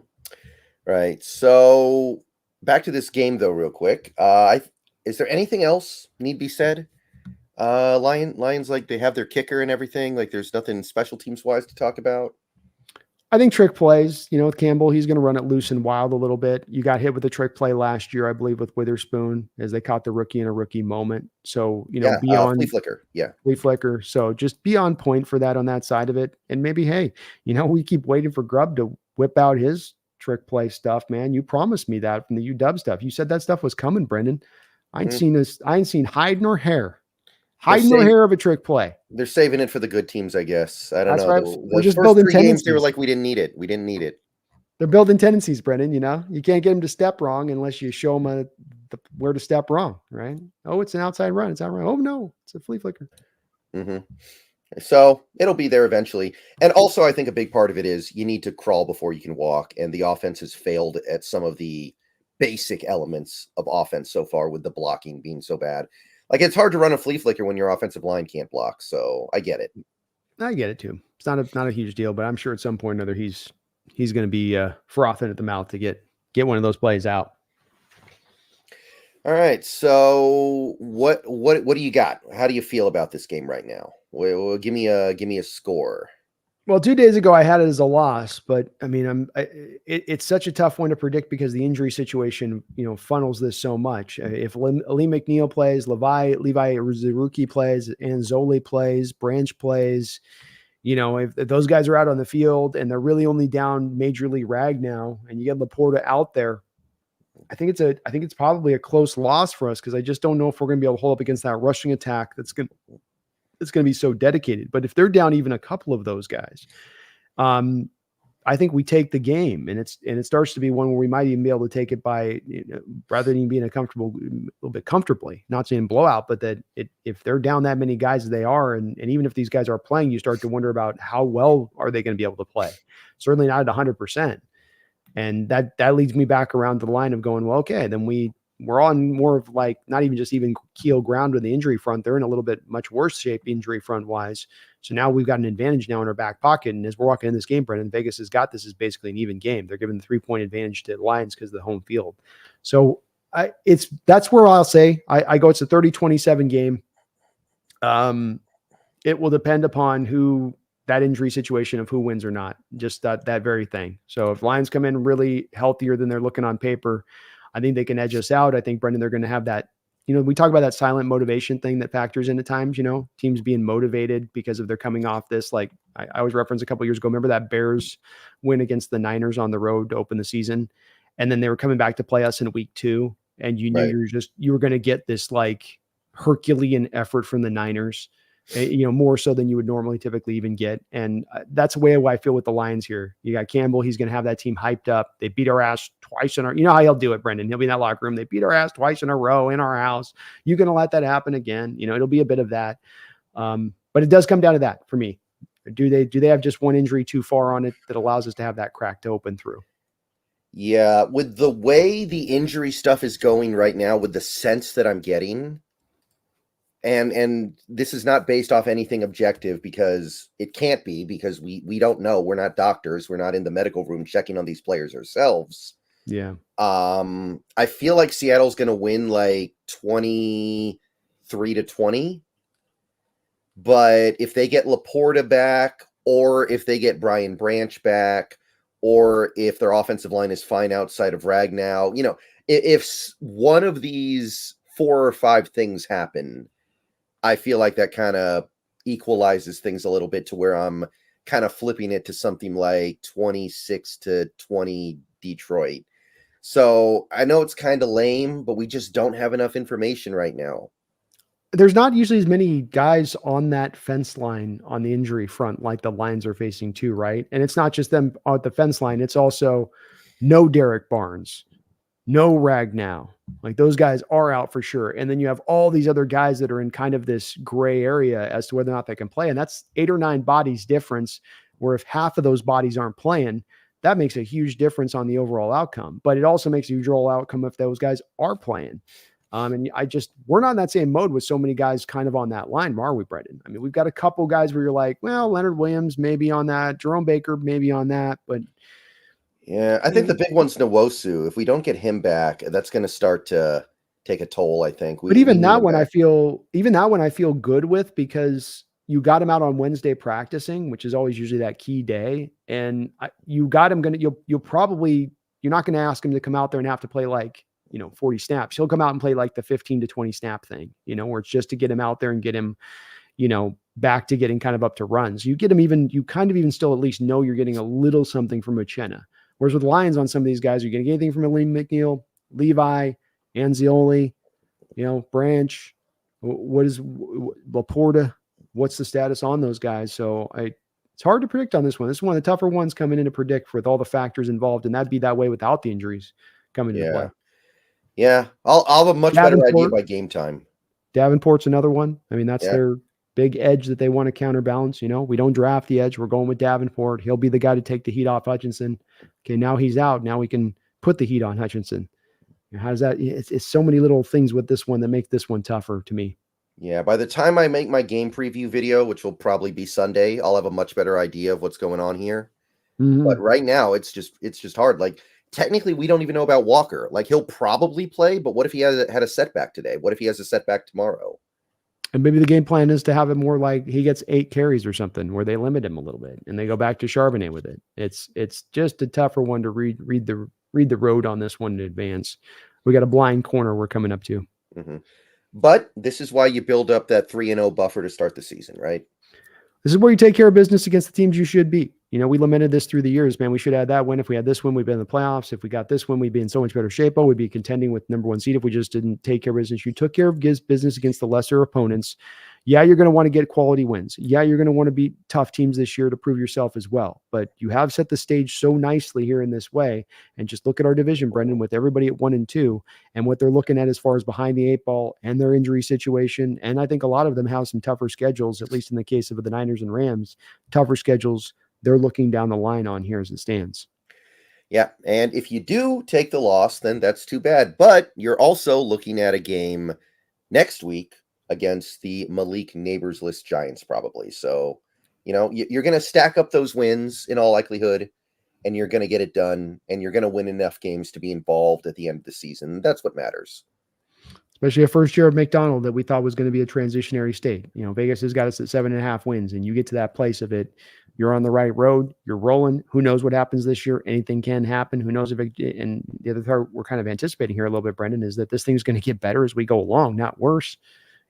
Right. So back to this game, though, real quick. Is there anything else need to be said? Lions, like, they have their kicker and everything. Like, there's nothing special teams wise to talk about. I think trick plays, with Campbell, he's going to run it loose and wild a little bit. You got hit with a trick play last year, I believe, with Witherspoon, as they caught the rookie in a rookie moment. So, beyond flea flicker. Yeah. Flea flicker. So just be on point for that on that side of it. And maybe, hey, we keep waiting for Grubb to whip out his trick play stuff, man. You promised me that from the UW stuff. You said that stuff was coming, Brendan. I ain't seen hide nor hair. Hide nor hair of a trick play. They're saving it for the good teams, I guess. I don't know. Right. We're just building first 3 games, they were like, we didn't need it. They're building tendencies, Brendan. You can't get them to step wrong unless you show them where to step wrong, right? Oh, it's an outside run. It's out right. Oh, no, it's a flea flicker. Mm-hmm. So it'll be there eventually. And also, I think a big part of it is you need to crawl before you can walk. And the offense has failed at some of the basic elements of offense so far, with the blocking being so bad. Like, it's hard to run a flea flicker when your offensive line can't block. So I get it. I get it too. It's not a huge deal, but I'm sure at some point or another he's going to be frothing at the mouth to get one of those plays out. All right. So what do you got? How do you feel about this game right now? Well, give me a score. Well, 2 days ago I had it as a loss, but I mean, it's such a tough one to predict because the injury situation, funnels this so much. If Ali McNeil plays, Levi Zaruki plays, Anzoli plays, Branch plays, if those guys are out on the field and they're really only down Major League Rag now, and you get Laporta out there, I think it's probably a close loss for us because I just don't know if we're going to be able to hold up against that rushing attack that's going to be so dedicated. But if they're down even a couple of those guys, I think we take the game, and it starts to be one where we might even be able to take it by, rather than being a little bit comfortably, not saying blowout, but that if they're down that many guys as they are, and even if these guys are playing, you start to wonder about how well are they going to be able to play. Certainly not at 100%. And that leads me back around to the line of going, well, okay, then we're on more of like not even just even keel ground with the injury front. They're in a little bit much worse shape injury front wise. So now we've got an advantage now in our back pocket. And as we're walking in this game, Brendan, Vegas has got this as basically an even game. They're giving the 3-point advantage to the Lions because of the home field. So that's where I'll say I go, it's a 30-27 game. It will depend upon that injury situation of who wins or not, just that very thing. So if Lions come in really healthier than they're looking on paper, I think they can edge us out. I think, Brendan, they're going to have that, we talk about that silent motivation thing that factors in at times, teams being motivated because of they're coming off this. Like I always reference a couple of years ago, remember that Bears win against the Niners on the road to open the season. And then they were coming back to play us in week 2. And you knew you were going to get this like Herculean effort from the Niners, more so than you would normally typically even get. And that's the way I feel with the Lions here. You got Campbell. He's going to have that team hyped up. They beat our ass twice how he'll do it, Brendan. He'll be in that locker room. They beat our ass twice in a row in our house. You're going to let that happen again. It'll be a bit of that. But it does come down to that for me. Do they have just one injury too far on it that allows us to have that crack to open through? Yeah. With the way the injury stuff is going right now, with the sense that I'm getting, and this is not based off anything objective because it can't be, because we don't know. We're not doctors. We're not in the medical room checking on these players ourselves. Yeah. I feel like Seattle's going to win like 23-20. But if they get Laporta back, or if they get Brian Branch back, or if their offensive line is fine outside of Ragnow, if one of these 4 or 5 things happen, I feel like that kind of equalizes things a little bit to where I'm kind of flipping it to something like 26-20 Detroit. So I know it's kind of lame, but we just don't have enough information right now. There's not usually as many guys on that fence line on the injury front like the Lions are facing too, right? And it's not just them at the fence line. It's also no Derek Barnes, no Ragnow. Like those guys are out for sure. And then you have all these other guys that are in kind of this gray area as to whether or not they can play. And that's 8 or 9 bodies difference, where if half of those bodies aren't playing, that makes a huge difference on the overall outcome. But it also makes a huge overall outcome if those guys are playing. And we're not in that same mode with so many guys kind of on that line, are we, Brendan? I mean, we've got a couple guys where you're like, well, Leonard Williams maybe on that, Jerome Baker maybe on that, but yeah, I think the big one's Nwosu. If we don't get him back, that's going to start to take a toll, I think. But even that one, I feel good with, because you got him out on Wednesday practicing, which is always usually that key day. And you got him you're not going to ask him to come out there and have to play like, 40 snaps. He'll come out and play like the 15 to 20 snap thing, where it's just to get him out there and get him, back to getting kind of up to runs. You get him you kind of even still at least know you're getting a little something from Uchenna. Whereas with Lions on some of these guys, you're getting anything from Aleem McNeil, Levi, Anzioli, Branch. What is Laporta? What's the status on those guys? So it's hard to predict on this one. This is one of the tougher ones coming in to predict with all the factors involved, and that'd be that way without the injuries coming into play. Yeah, I'll have a much better idea by game time. Davenport's another one. I mean, that's their big edge that they want to counterbalance. We don't draft the edge. We're going with Davenport. He'll be the guy to take the heat off Hutchinson. Okay, now he's out. Now we can put the heat on Hutchinson. How does that? It's so many little things with this one that make this one tougher to me. Yeah, by the time I make my game preview video, which will probably be Sunday, I'll have a much better idea of what's going on here. Mm-hmm. But right now, it's just hard. Like, technically, we don't even know about Walker. Like, he'll probably play, but what if he had a setback today? What if he has a setback tomorrow? And maybe the game plan is to have it more like he gets 8 carries or something, where they limit him a little bit and they go back to Charbonnet with it. It's just a tougher one to read the road on this one in advance. We got a blind corner we're coming up to. Mm-hmm. But this is why you build up that 3-0 buffer to start the season, right? This is where you take care of business against the teams you should beat. We lamented this through the years, man. We should have that win. If we had this win, we'd be in the playoffs. If we got this win, we'd be in so much better shape. We'd be contending with number 1 seed if we just didn't take care of business. You took care of business against the lesser opponents. Yeah, you're going to want to get quality wins. Yeah, you're going to want to beat tough teams this year to prove yourself as well. But you have set the stage so nicely here in this way. And just look at our division, Brendan, with everybody at 1 and 2 and what they're looking at as far as behind the 8 ball and their injury situation. And I think a lot of them have some tougher schedules, at least in the case of the Niners and Rams, tougher schedules they're looking down the line on here as it stands. Yeah, and if you do take the loss, then that's too bad. But you're also looking at a game next week against the Malik Neighbors List Giants, probably. So, you're going to stack up those wins in all likelihood, and you're going to get it done, and you're going to win enough games to be involved at the end of the season. That's what matters. Especially a first year of McDonald that we thought was going to be a transitionary state. Vegas has got us at 7.5 wins, and you get to that place of it. You're on the right road. You're rolling. Who knows what happens this year? Anything can happen. Who knows if it, and the other part we're kind of anticipating here a little bit, Brendan, is that this thing's going to get better as we go along, not worse.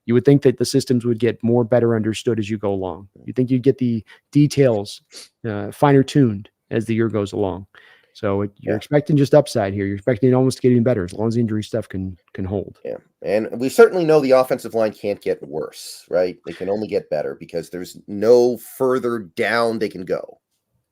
You would think that the systems would get more better understood as you go along. You think you'd get the details finer tuned as the year goes along. So you're expecting just upside here. You're expecting it almost to get even better as long as the injury stuff can hold. Yeah, and we certainly know the offensive line can't get worse, right? They can only get better because there's no further down they can go.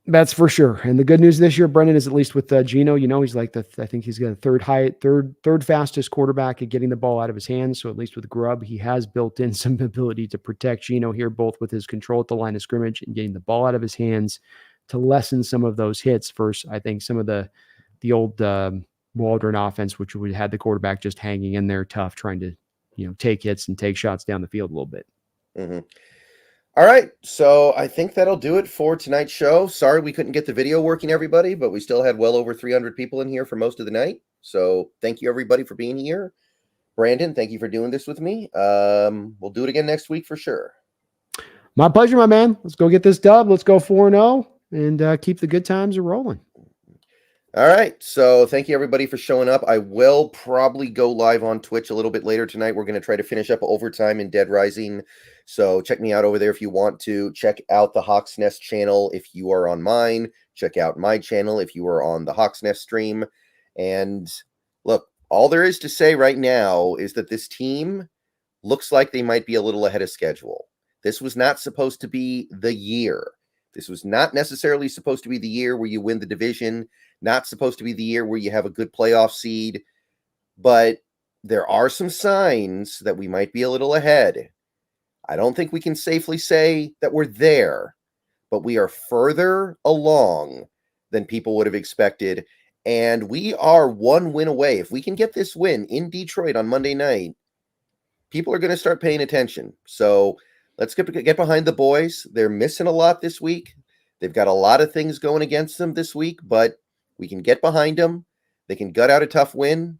That's for sure. And the good news this year, Brendan, is at least with Geno, he's like I think he's got the third fastest quarterback at getting the ball out of his hands. So at least with Grubb, he has built in some ability to protect Geno here, both with his control at the line of scrimmage and getting the ball out of his hands to lessen some of those hits versus, I think, some of the old Waldron offense, which would had the quarterback just hanging in there tough, trying to, take hits and take shots down the field a little bit. Mm-hmm. All right, so I think that'll do it for tonight's show. Sorry we couldn't get the video working, everybody, but we still had well over 300 people in here for most of the night. So thank you, everybody, for being here. Brandon, thank you for doing this with me. We'll do it again next week for sure. My pleasure, my man. Let's go get this dub. Let's go 4-0 and keep the good times rolling. All right, so thank you, everybody, for showing up. I will probably go live on Twitch a little bit later tonight. We're going to try to finish up overtime in Dead Rising. So check me out over there if you want to. Check out the Hawks Nest channel if you are on mine. Check out my channel if you are on the Hawks Nest stream. And look, all there is to say right now is that this team looks like they might be a little ahead of schedule. This was not supposed to be the year. This was not necessarily supposed to be the year where you win the division, not supposed to be the year where you have a good playoff seed. But there are some signs that we might be a little ahead. I don't think we can safely say that we're there, but we are further along than people would have expected. And we are 1 win away. If we can get this win in Detroit on Monday night, people are going to start paying attention. So let's get behind the boys. They're missing a lot this week. They've got a lot of things going against them this week, but we can get behind them. They can gut out a tough win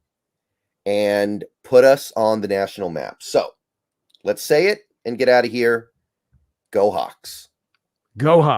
and put us on the national map. So let's say it and get out of here. Go Hawks. Go Hawks.